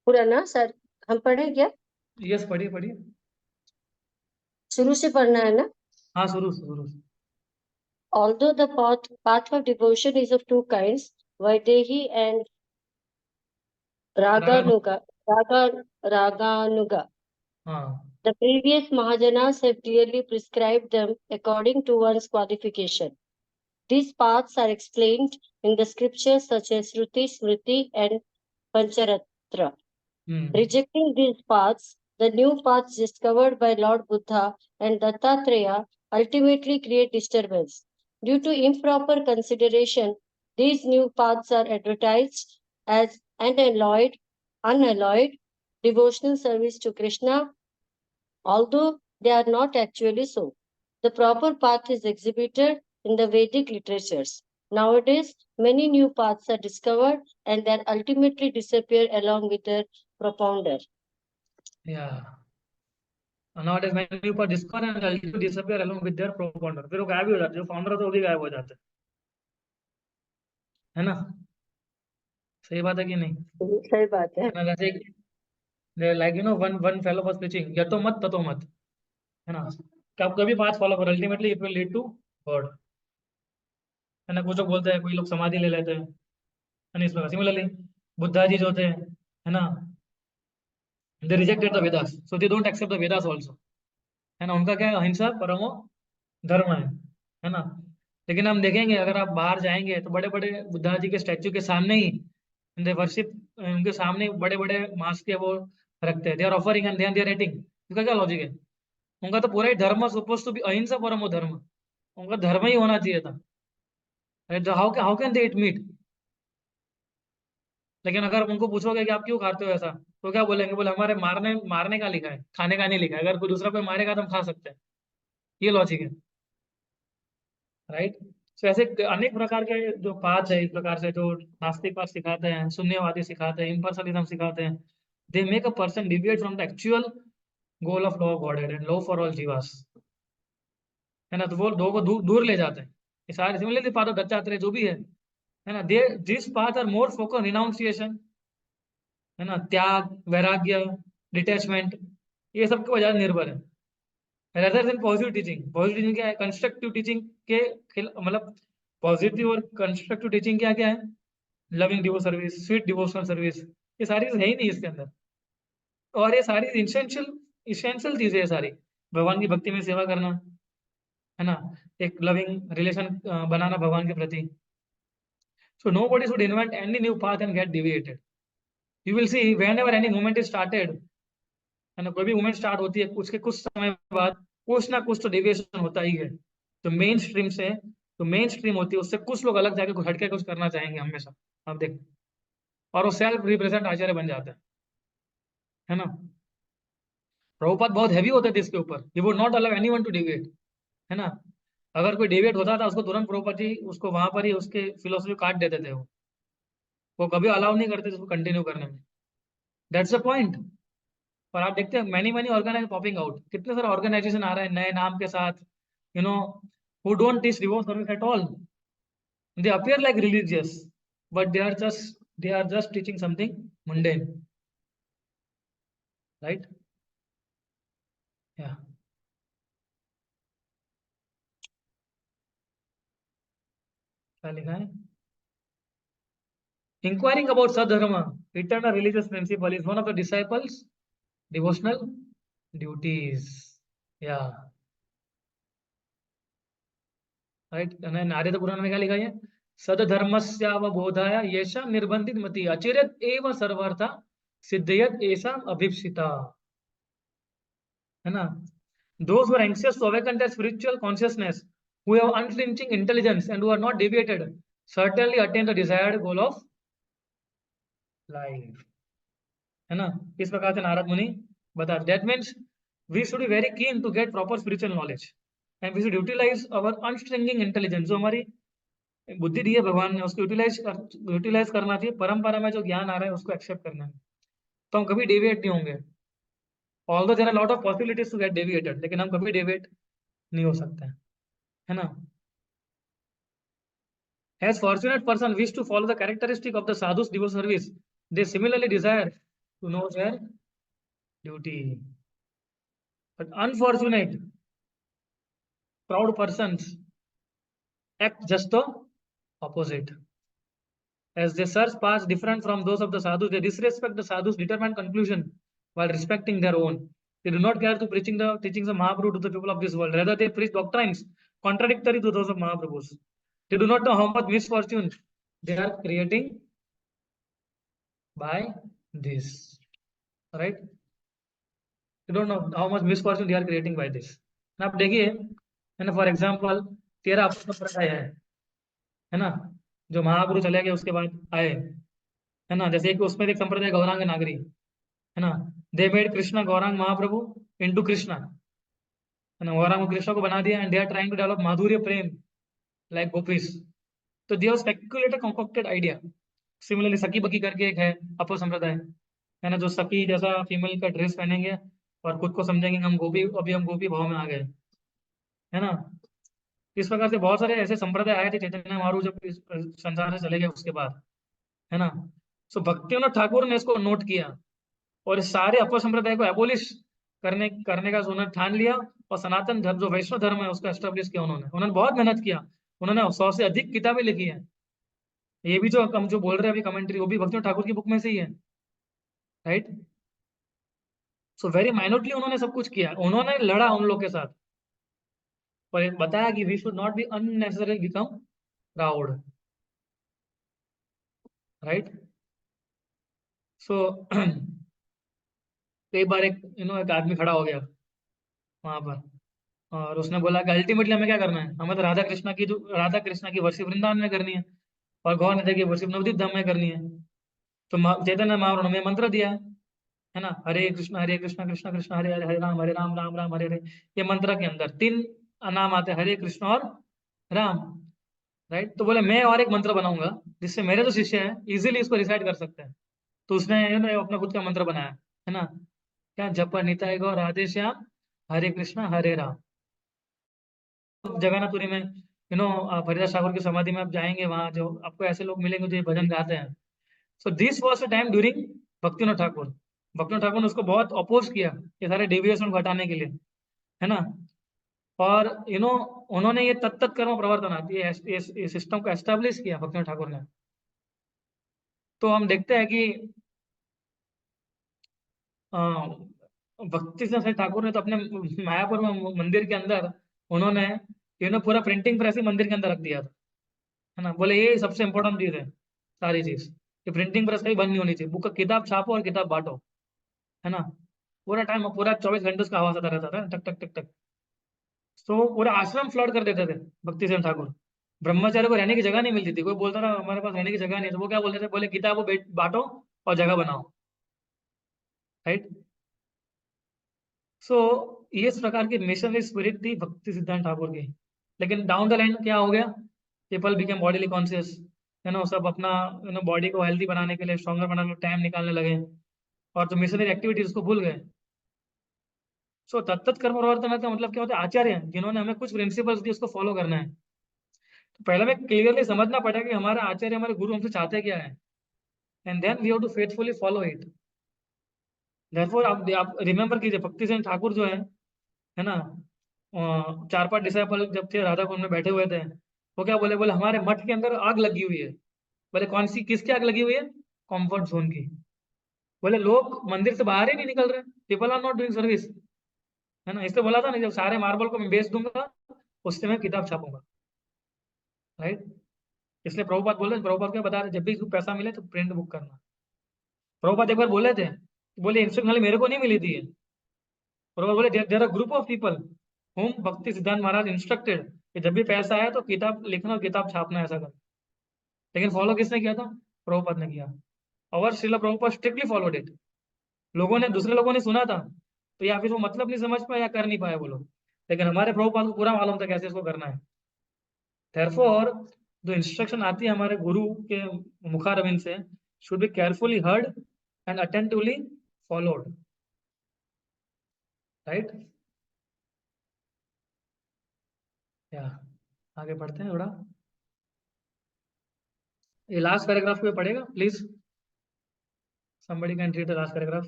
पूरा ना सर, हम पढ़े क्या? यस, पढ़िए पढ़िए. शुरू से पढ़ना है ना? हाँ, शुरू से शुरू से. Although the path of devotion is of two kinds, Vaidehi and रागानु. Raganuga. हाँ. The previous Mahajanas have clearly prescribed them according to one's qualification. These paths are explained in the scriptures such as Shruti, Smriti, and Pancharatra. Rejecting these paths, the new paths discovered by Lord Buddha and Dattatreya ultimately create disturbance. Due to improper consideration, these new paths are advertised as unalloyed devotional service to Krishna, although they are not actually so. The proper path is exhibited in the Vedic literatures. Nowadays, many new paths are discovered and then ultimately disappear along with their propounder. Yeah. Nowadays many people discover and ultimately disappear along with their propounder. फिर वो गायब ही हो जाते हैं, जो founder होता है वो भी गायब हो जाते हैं, है ना. सही बात है कि नहीं? सही बात है. ना, जैसे like you know, one one fellow was preaching, यतो मत ततो मत, है ना. कि आप कभी पाथ फॉलो करो, ultimately it will lead to God, है ना. कुछ लोग बोलते हैं, कोई लोग समाधि ले लेते हैं, है ना. इस प्रकार सिमिलरली बुद्धा जी जो थे, है ना, they rejected the Vedas, so they don't accept the Vedas also, है ना. उनका क्या है, अहिंसा परमो धर्म है ना. लेकिन हम देखेंगे अगर आप बाहर जाएंगे तो बड़े बड़े बुद्धा जी के स्टैचू के सामने ही दे वर्शिप, उनके सामने बड़े बड़े मास्क के वो रखते हैं, they are offering and they are rating. इसका क्या लॉजिक है? उनका तो पूरा ही धर्म सपोज टू बी अहिंसा परमो धर्म, उनका धर्म ही होना चाहिए था. How can they eat meat? लेकिन अगर उनको पूछोगे कि आप क्यों खाते हो ऐसा, तो क्या बोलेंगे? बोले हमारे मारने मारने का लिखा है, खाने का नहीं लिखा है. अगर कोई दूसरा कोई मारेगा तो हम खा सकते हैं. ये लॉजिक है, राइट. तो ऐसे अनेक प्रकार के जो पाथ है, इस प्रकार से जो नास्तिकवाद सिखाते हैं, शून्यवादी सिखाते हैं, इम्पर्सनलिज्म सिखाते हैं, they make a person deviate from the actual goal of law of Godhead and law for all jivas, है ना. तो वो लोगों को दूर दूर ले जाते हैं. ये सारे सिमिलरली पाथ ऑफ दत्तात्रेय जो भी है ना, they this path are more focus renunciation, है ना, त्याग, वैराग्य, डिटैचमेंट, ये सब के बजाय निर्भर है. Rather than positive teaching. Positive teaching क्या है? कंस्ट्रक्टिव टीचिंग के मतलब पॉजिटिव और कंस्ट्रक्टिव टीचिंग क्या क्या है? लविंग डिवो सर्विस, स्वीट डिवोशनल सर्विस, ये सारी है ही नहीं इसके अंदर. और ये सारी इसेंशियल इसेंशियल चीजें है सारी. भगवान की भक्ति में सेवा करना, है ना, एक लविंग रिलेशन बनाना भगवान के प्रति. So nobody should invent any new path and get deviated. You will see whenever any movement is started, है ना, कोई भी मूवमेंट स्टार्ट होती है, उसके कुछ समय बाद कुछ ना कुछ तो डेविएशन होता ही है. तो मेन स्ट्रीम से, तो मेन स्ट्रीम होती है उससे कुछ लोग अलग जाके कुछ हटके कुछ करना चाहेंगे हमेशा, आप देख. और वो सेल्फ रिप्रेजेंट आचार्य बन जाते हैं, है ना. प्रभुपाद बहुत हैवी होते थे इसके ऊपर, he would not allow anyone to deviate, है ना. अगर कोई डेविएट होता था उसको तुरंत प्रभुपाद जी उसको वहां पर ही उसके फिलोसफी काट देते थे. वो कभी अलाउ नहीं करते थे उसको कंटिन्यू करने में. That's the point. और आप देखते हैं many many organise popping out, कितने सारे ऑर्गेनाइजेशन आ रहे हैं नए नाम के साथ, you know, who don't teach divorce service at all. They appear like religious, but they are just teaching something mundane, right? Yeah. क्या लिखा है? Inquiring about Sadharma, eternal religious principle, is one of the disciples devotional duties, या right. Narad पुराण में क्या लिखा है? सदधर्मस्यावबोधाय येषा निर्बंधित मति अचिरेत एव सर्वार्था सिद्धयत ऐसा अभिप्सिता, है ना। Those who are anxious to awaken their spiritual consciousness, who have unflinching intelligence and who are not deviated, certainly attain the desired goal of life, है ना। इस प्रकार से नारद मुनि बता, that means we should be very keen to get proper spiritual knowledge and we should utilize our unstringing intelligence. जो हमारी बुद्धि दी है भगवान ने, उसको यूटिलाइज करना चाहिए। परंपरा में जो ज्ञान आ रहा है उसको एक्सेप्ट करना है, तो हम कभी डेविएट नहीं होंगे। Although there are lot of possibilities to get deviated, लेकिन हम कभी डेविएट नहीं हो सकते हैं, है ना। As fortunate person wish to follow the characteristic of the sadhu's devotional service, they similarly desire to know their duty. But unfortunate, proud persons act just the opposite. As their search paths different from those of the sadhus, they disrespect the sadhus' determined conclusion while respecting their own. They do not care to preaching the teachings of Mahaprabhu to the people of this world. Rather, they preach doctrines contradictory to those of Mahaprabhu's. They do not know how much misfortune they are creating by this, right? You don't know how much misfortune they are creating by this. अब देखिए, है ना, for example 13 अपना प्रदाय है ना, जो महागुरु चले गए उसके बाद आए, है ना। जैसे कि उसमें एक संप्रदाय गौरांग नागरी, है ना। They made Krishna Gauranga Mahaprabhu into Krishna, है ना। गौरांग को कृष्णा को बना दिया and they are trying to develop madhurya prem like gopis. तो दे speculated concocted idea. Similarly Sakhi Bheki करके एक है अपर संप्रदाय, है ना, जो सखी जैसा फीमेल का ड्रेस पहनेंगे और खुद को समझेंगे हम गोपी, अभी हम गोपी भाव में आ गए, है ना। इस प्रकार से बहुत सारे ऐसे संप्रदाय आए थे चैतन्य महाप्रभु जब इस संसार से चले गए उसके बाद, है ना। सो भक्तिविनोद ठाकुर ने इसको नोट किया और इस सारे अपर संप्रदाय को एबोलिश करने करने का उन्होंने ठान लिया, और सनातन धर्म जो वैष्णव धर्म है उसको एस्टेब्लिश किया उन्होंने। उन्होंने बहुत मेहनत किया, उन्होंने 100 से अधिक किताबें लिखी है। ये भी जो हम जो बोल रहे हैं अभी कमेंट्री, वो भी भक्तिविनोद ठाकुर की बुक में से ही है, राइट। सो वेरी माइन्यूटली उन्होंने सब कुछ किया, उन्होंने लड़ा उन लोग के साथ और बताया कि we should not be unnecessary become proud, right. So कई बार एक एक आदमी खड़ा हो गया वहां पर और उसने बोला कि अल्टीमेटली हमें क्या करना है, हमें तो राधा कृष्णा की वर्षी वृंदावन में करनी है और गौर नदी की वर्षी नवदीप धाम में करनी है। तो चैतन्य महाप्रभु ने मंत्र दिया है ना, हरे कृष्णा कृष्णा कृष्णा हरे हरे, हरे राम राम राम हरे हरे। ये मंत्र के अंदर 3 नाम आते हैं, हरे कृष्ण और राम, राइट। तो बोले मैं और एक मंत्र बनाऊंगा जिससे मेरे जो शिष्य हैं इजीली इसको रिसाइट कर सकते हैं। तो उसने अपना खुद का मंत्र बनाया, है ना, क्या, जप निताय गौर राधे श्याम हरे कृष्णा हरे राम। जगन्नाथपुरी में हरिदास ठाकुर की समाधि में आप जाएंगे, वहां जो आपको ऐसे लोग मिलेंगे जो ये भजन गाते हैं। So this was the time during Bhaktivinod Thakur ने उसको बहुत अपोज किया, ये सारे डेविएशन को हटाने के लिए, है ना। और उन्होंने ये तत्त कर्म प्रवर्तन ये सिस्टम को एस्टेब्लिश किया भक्तिविनोद ठाकुर ने। तो हम देखते हैं कि भक्ति सिंह ठाकुर ने तो अपने मायापुर में मंदिर के अंदर उन्होंने पूरा प्रिंटिंग प्रेस ही मंदिर के अंदर रख दिया था, है ना। बोले ये सबसे इंपॉर्टेंट चीज है, सारी चीज ये प्रिंटिंग प्रेस कहीं बंद नहीं होनी चाहिए, बुक का किताब छापो और किताब बांटो, है ना। पूरा टाइम पूरा 24 घंटे उसका आवाज आता रहता था, टक टक टक टक। तो पूरा आश्रम फ्लड कर देते थे भक्ति सिंह ठाकुर। ब्रह्मचारी को रहने की जगह नहीं मिलती थी, कोई बोलता था हमारे पास रहने की जगह नहीं है, तो वो क्या बोलते थे, बोले किताबों बांटो और जगह बनाओ, राइट। सो ये इस प्रकार की मिशनरी स्पिरिट थी भक्ति सिद्धांत ठाकुर की। लेकिन डाउन द लाइन क्या हो गया, पीपल बिकेम बॉडीली कॉन्शियस, है ना। सब अपना बॉडी को हेल्दी बनाने के लिए, स्ट्रॉन्गर बनाने के लिए टाइम निकालने लगे और जो मिशनरी एक्टिविटीज उसको भूल गए। सो तत्त कर्म प्रवर्तन का मतलब क्या होता है, आचार्य हैं जिन्होंने हमें कुछ प्रिंसिपल्स दिए उसको फॉलो करना है। तो पहले हमें क्लियरली समझना पड़ेगा कि हमारा आचार्य हमारे गुरु हमसे चाहते क्या है, and then we have to faithfully follow it. Therefore आप रिमेंबर कीजिए भक्ति सिंह ठाकुर जो है ना, 4-5 डिसाइपल जब थे राधा कुंड में बैठे हुए थे, वो क्या बोले, बोले हमारे मठ के अंदर आग लगी हुई है। बोले कौन सी, किसकी आग लगी हुई है, कंफर्ट जोन की। बोले लोग मंदिर से बाहर ही नहीं निकल रहे, people are not doing service, है ना। इसलिए बोला था ना, जब सारे मार्बल को मैं बेच दूंगा उससे मैं किताब छापूंगा, राइट। इसलिए प्रभुपाद बोले, प्रभुपाद क्या बता रहे, जब भी पैसा मिले तो प्रिंट बुक करना। प्रभुपाद एक बार बोले थे, बोले इंस्ट्रक्शन खाली मेरे को नहीं मिली थी। प्रभुपाद बोले there are group of people whom Bhakti Siddhanta Maharaj instructed कि जब भी पैसा आए तो किताब लिखना और किताब छापना, ऐसा करना। लेकिन फॉलो किसने किया था? प्रभुपाद ने किया। और Srila Prabhupada strictly followed it. लोगों ने, दूसरे लोगों ने सुना था तो या फिर वो मतलब नहीं समझ पाए या कर नहीं पाए वो लोग, लेकिन हमारे प्रभुपाद को पूरा मालूम था कैसे इसको करना है। Therefore, जो इंस्ट्रक्शन आती है हमारे गुरु के मुखारविंद से, should be carefully heard and attentively followed, right. या आगे बढ़ते हैं थोड़ा। ये लास्ट पैराग्राफ पे पढ़ेगा please, somebody can read the last paragraph.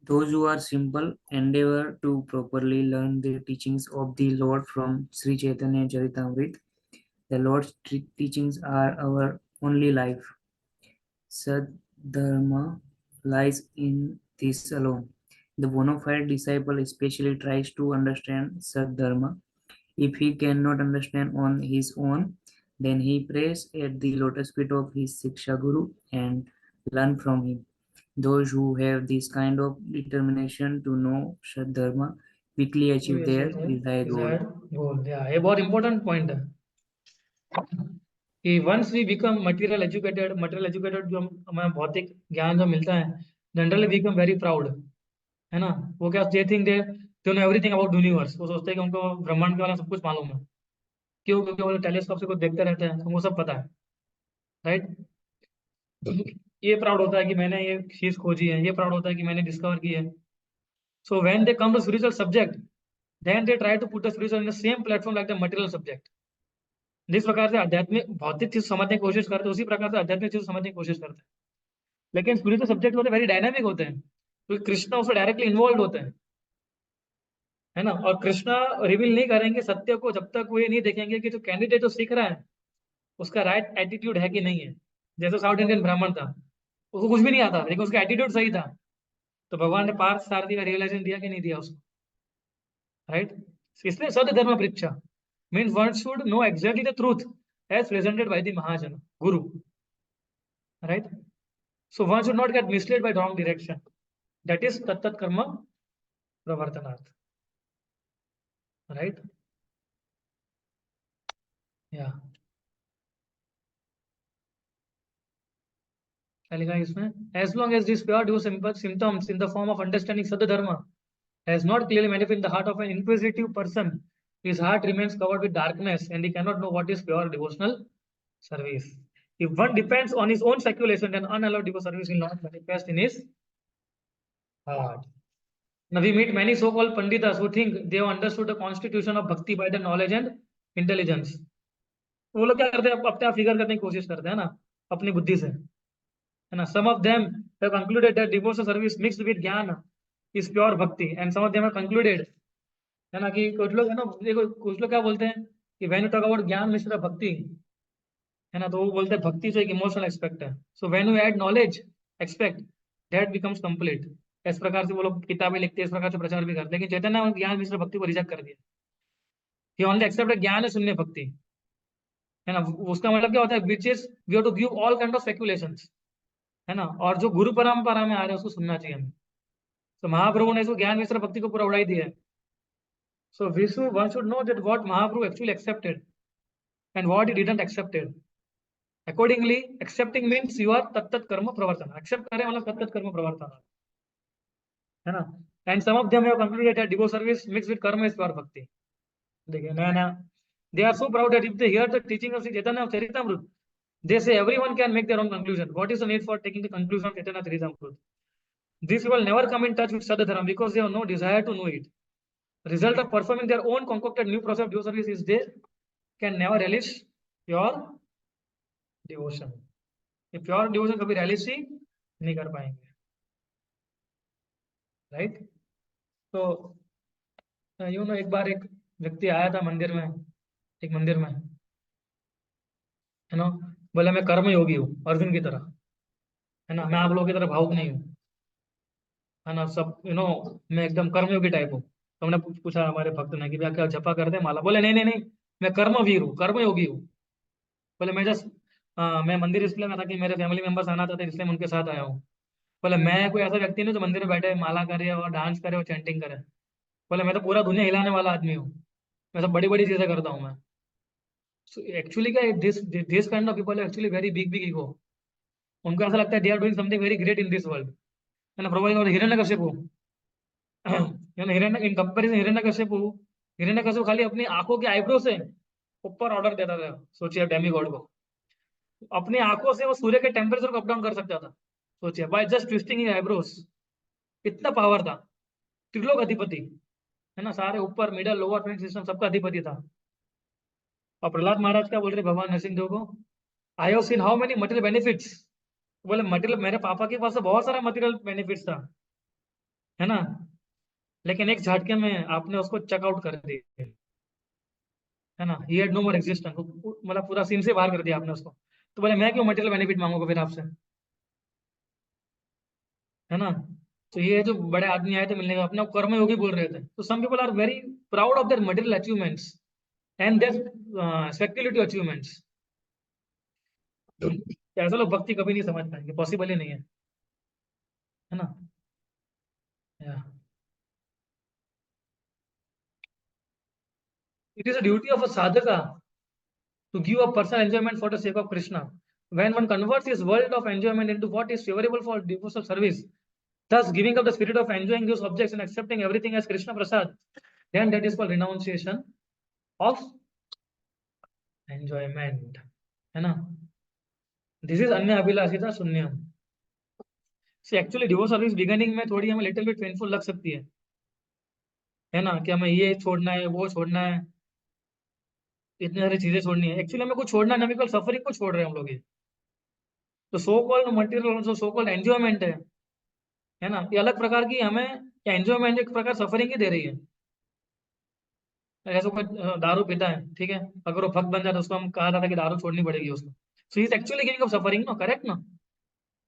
Those who are simple endeavor to properly learn the teachings of the Lord from Sri Chaitanya Charitamrita. The Lord's teachings are our only life. Sadharma lies in this alone. The bona fide disciple especially tries to understand Sadharma. If he cannot understand on his own, then he prays at the lotus feet of his Siksha Guru and learn from him. Those who have this kind of determination to know Sadharma quickly achieve their desired goal. Goal, या ये बहुत important point है कि once we become material educated जो हमें भौतिक ज्ञान जो मिलता है, जनरली बिकम वेरी प्राउड, है ना। वो क्या, they think they know everything about universe. वो सोचते हैं कि उनको ब्रह्मांड के बारे में सब कुछ मालूम है। क्यों? क्योंकि वो टेलीस्कोप से कुछ देखते रहते हैं, उनको सब पता है, राइट। ये प्राउड होता है कि मैंने ये चीज खोजी है, ये प्राउड होता है कि मैंने डिस्कवर की है। So when they come to spiritual subject, then they try to put the spiritual in the same platform like the material subject. जिस प्रकार से आध्यात्मिक भौतिक चीज समझने की कोशिश करते हैं, उसी प्रकार से आध्यात्मिक चीज समझने की कोशिश करते हैं। लेकिन स्पिरिचुअल सब्जेक्ट होते वेरी डायनामिक होते हैं, क्योंकि कृष्णा उसमें डायरेक्टली इन्वॉल्व होते हैं, है ना। और कृष्णा रिवील नहीं करेंगे सत्य को जब तक वो ये नहीं देखेंगे कि जो कैंडिडेट जो सीख रहा है उसका राइट एटीट्यूड है कि नहीं है। जैसे साउथ इंडियन ब्राह्मण था, उसको कुछ भी नहीं आता लेकिन उसका एटीट्यूड सही था, तो भगवान ने पार्थ सारथी का रियलाइजेशन दिया कि नहीं दिया उसको, राइट। इसलिए सद धर्म परीक्षा means one should know exactly the truth as presented by the महाजन guru, right. So one should not get misled by wrong direction, that is तत्त कर्म प्रवर्तनार्थ, राइट। या लिखा है इसमें, as long as these pure devotional symptoms in the form of understanding Sadharma has not clearly manifested in the heart of an inquisitive person, his heart remains covered with darkness and he cannot know what is pure devotional service. If one depends on his own speculation, then unallowed devotional service will not manifest in his heart. Now we meet many so-called panditas who think they have understood the constitution of bhakti by the knowledge and intelligence. वो लोग क्या करते हैं, अपने आप figure करने की कोशिश करते हैं ना अपनी बुद्धि से, है ना। Some of them have concluded that devotional service mixed with ज्ञान is pure bhakti, and some of them have concluded, है ना, कि कुछ लोग, है ना, देखो कुछ लोग क्या बोलते हैं कि when you talk about ज्ञान मिश्र भक्ति, है ना, तो वो बोलते हैं भक्ति जो एक इमोशनल एस्पेक्ट है। So when you add knowledge expect that becomes complete. इस प्रकार से वो लोग किताबें लिखते हैं, इस प्रकार से प्रचार भी करते हैं, लेकिन चैतन्य ने ज्ञान मिश्र भक्ति को रिजेक्ट कर दिया। ही ओनली एक्सेप्ट ज्ञान है शून्य भक्ति, है ना। उसका मतलब क्या होता है, which is we have to give all kind of speculations, है ना। और जो गुरु परंपरा में आ रहे हैं उसको सुनना चाहिए हमें। तो महाप्रभु ने इसको ज्ञान मिश्र भक्ति को पूरा उड़ाई दिया है। सो विशु one should know that what Mahaprabhu actually accepted and what he didn't accepted. Accordingly accepting means you are तत्त कर्म प्रवर्तन, एक्सेप्ट करें मतलब तत्त कर्म प्रवर्तन, है ना। And some of them have concluded that devotion service mix with karma is pure bhakti. देखिए नया नया, they are so proud that if they hear the teaching of Shri Chaitanya Charitamrita, they say everyone can make their own conclusion. What is the need for taking the conclusion of Chaitanya Charitamrita? These people never come in touch with Sadhadharam because they have no desire to know it. The result of performing their own concocted new process of devotion service is they can never relish pure devotion. ये pure devotion कभी relish ही नहीं कर पाएंगे, right. तो you know, एक बार एक व्यक्ति आया था मंदिर में, एक मंदिर में, यू नो, बोले मैं कर्म योगी हूँ अर्जुन की तरह, है ना, मैं आप लोगों की तरह भावुक नहीं हूँ, है ना, सब मैं एकदम कर्मयोगी टाइप हूँ। तो हमने पूछा हमारे भक्त ने कि भैया क्या जपा करते हैं माला, बोले नहीं नहीं नहीं, मैं कर्मवीर हूँ, कर्मयोगी हूँ। बोले मैं जस्ट मैं मंदिर इसलिए मैं था कि मेरे फैमिली मेंबर्स आना चाहते इसलिए मैं उनके साथ आया हूँ। बोले मैं कोई ऐसा व्यक्ति नहीं जो मंदिर में बैठे माला करे और डांस करे और चैंटिंग करे। बोले मैं तो पूरा दुनिया हिलाने वाला आदमी हूँ, मैं सब बड़ी बड़ी चीजें करता हूँ मैं। सो एक्चुअली क्या this kind of people actually very big big ego. उनको ऐसा लगता है they are doing something very great in this world, है ना। प्रभु और हिरण्यकशिपु हिरण्य इन कंपेरिजन हिरण्यकशिपु, हिरण्यकशिपु खाली अपनी आंखों के आईब्रो से ऊपर ऑर्डर देता था, सोचिए डेमी गॉड को। अपनी आंखों से वो सूर्य के टेम्परेचर को अप डाउन कर सकता था, सोचिए, by just twisting his eyebrows. इतना पावर था। त्रिलोक अधिपति, है ना, सारे ऊपर मिडल लोअर प्लेनेट सिस्टम सबका अधिपति था। और प्रहलाद महाराज क्या बोल रहे भगवान नरसिंह देव को, I have seen how many material benefits. बोले मटेरियल, मेरे पापा के पास तो बहुत सारा मटेरियल बेनिफिट्स था, है ना, लेकिन एक झटके में आपने उसको चेकआउट कर दिया, है ना, he had no more existence, मतलब पूरा सीन से बाहर कर दिया आपने उसको। तो बोले मैं क्यों मटेरियल बेनिफिट मांगूंगा फिर आपसे, है ना। तो ये जो बड़े आदमी आए थे मिलने का, अपने कर्मयोगी बोल रहे थे। तो some people are very proud of their material achievements and their speculative achievements. ऐसा लोग भक्ति कभी नहीं समझ पाएंगे, पॉसिबल ही नहीं है ना। It is a duty of a sadhaka to give a personal enjoyment for the sake of Krishna. When one converts his world of enjoyment into what is favorable for devotional service, thus giving up the spirit of enjoying those objects and accepting everything as Krishna Prasad, then that is called renunciation of enjoyment. है ना? This is अन्य अभिलाषिता शून्यम. See, actually divorce service beginning में थोड़ी हमें little bit painful लग सकती है ना, कि हमें ये छोड़ना है वो छोड़ना है, इतनी सारी चीजें छोड़नी है। एक्चुअली हमें कुछ छोड़ना नहीं, हमें केवल सफरिंग को छोड़ रहे हैं हम लोग ये। तो सो कॉल्ड मटेरियल, जो सो कॉल्ड एंजॉयमेंट है ना, ये अलग प्रकार की हमें एंजॉयमेंट एक प्रकार सफरिंग ही दे रही है। ऐसा कोई दारू पीता है, ठीक है, अगर वो भक्त बन जाता है उसको हम कहा जाता है कि दारू छोड़नी पड़ेगी उसको, so is actually giving up suffering, ना, करेक्ट ना।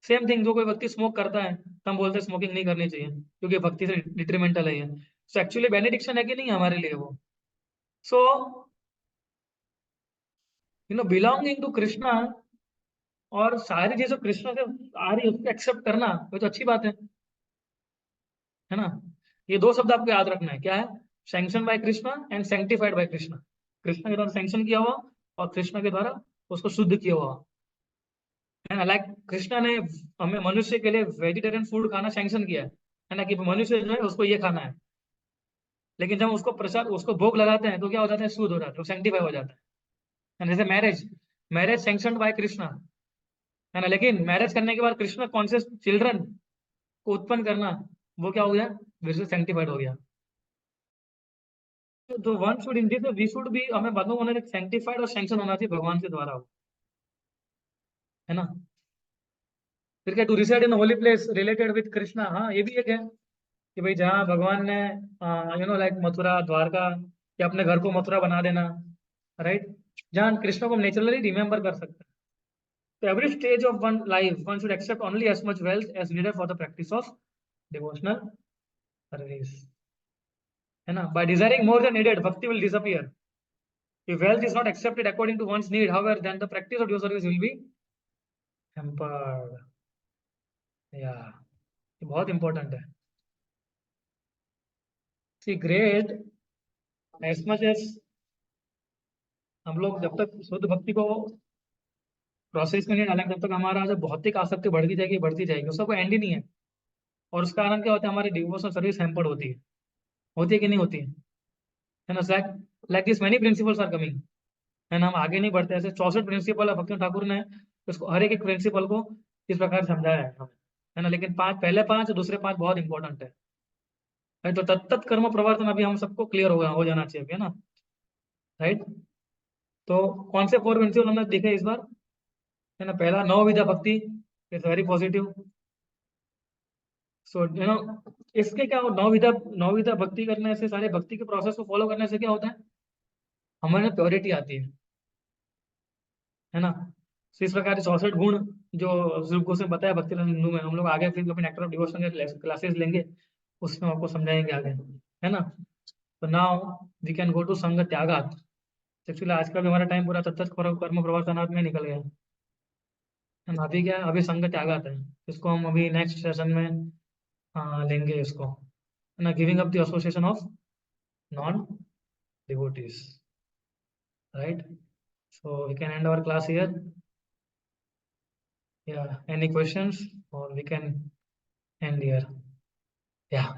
सेम थिंग, जो कोई व्यक्ति स्मोक करता है तो हम बोलते हैं स्मोकिंग नहीं करनी चाहिए क्योंकि भक्ति से डिट्रीमेंटल है ये। सो एक्चुअली बेनिडिक्शन है कि नहीं हमारे लिए वो। सो बिलोंगिंग टू कृष्णा और सारी चीजें कृष्णा से आ रही है उसको एक्सेप्ट करना, वो तो अच्छी बात है ना। ये दो शब्द आपको याद रखना है, क्या है, sanction by Krishna and sanctified by Krishna. Krishna के द्वारा सैंक्शन किया हुआ और कृष्णा के द्वारा उसको शुद्ध किया हुआ, है ना। लाइक कृष्णा ने हमें मनुष्य के लिए वेजिटेरियन फूड खाना सैंक्शन किया है ना, कि मनुष्य जो है उसको ये खाना है। लेकिन जब उसको प्रसाद उसको भोग लगाते हैं तो क्या हो जाता है, शुद्ध हो जाता है, सैंक्टिफाई हो जाता है ना। जैसे marriage, marriage sanction by Krishna, है ना, लेकिन मैरिज करने के बाद कृष्णा कॉन्शियस चिल्ड्रन को उत्पन्न करना, वो क्या हो गया, फिर से सैंक्टिफाइड हो गया। तो one should in this we should be, हमें बातों होने सैंक्टिफाइड और सैंक्शन होना चाहिए भगवान के द्वारा, है ना। फिर क्या, to reside in holy place related with Krishna, हाँ ये भी एक है कि भाई जहाँ भगवान ने लाइक मथुरा द्वारका, या अपने घर को मथुरा बना देना, राइट, जहाँ कृष्ण को हम नेचुरली रिमेम्बर कर सकते हैं। तो every stage of one life one should accept only as much wealth as needed for the practice of devotional service, है ना। By desiring more than needed bhakti will disappear. If wealth is not accepted according to one's need, however, then the practice of your service will be hampered. Yeah, ये बहुत important है। See, great, as much as हम लोग जब तक शुद्ध भक्ति को प्रोसेस में नहीं डालेंगे तब तक हमारा जो भौतिक आसक्ति बढ़ती जाएगी, उसका कोई एंड ही नहीं है। और उसका कारण क्या होता है, हमारी डिवोशनल सर्विस हैम्पर्ड होती है कि नहीं होती है ना। Like like this many principles are coming, है ना। हम आगे नहीं बढ़ते, ऐसे 64 प्रिंसिपल है, भक्ति ठाकुर ने उसको हर एक प्रिंसिपल को इस प्रकार समझाया है ना। लेकिन पहले पांच दूसरे पांच बहुत इंपॉर्टेंट है। तो तत्त कर्म प्रवर्तन अभी हम सबको क्लियर हो जाना चाहिए अभी, है ना, राइट। तो कौन से 4 प्रिंसिपल हमने देखे इस बार, है ना। पहला नौ विधा भक्ति, इट्स वेरी पॉजिटिव। सो इसके क्या हो, नौ विधा भक्ति करने से, सारे भक्ति के प्रोसेस को फॉलो करने से क्या होता है, हमारे प्योरिटी आती है ना। तो इस प्रकार 64 गुण जो बुजुर्गों से बताया भक्ति रस हिंदू में, हम लोग आगे फिर अपने नेक्टर ऑफ डिवोशन के क्लासेस लेंगे, उसमें आपको समझाएंगे आगे, है ना। तो now we can go to संग त्यागात। एक्चुअली आज का भी हमारा टाइम पूरा तत्त कर्म प्रवर्तनात् में निकल गया है ना। अभी क्या है, अभी संग त्यागात है, इसको हम अभी नेक्स्ट सेशन में लेंगे इसको, है ना। Giving up the association of non devotees, right. So we can end our class here. Yeah, any questions, or we can end here? Yeah.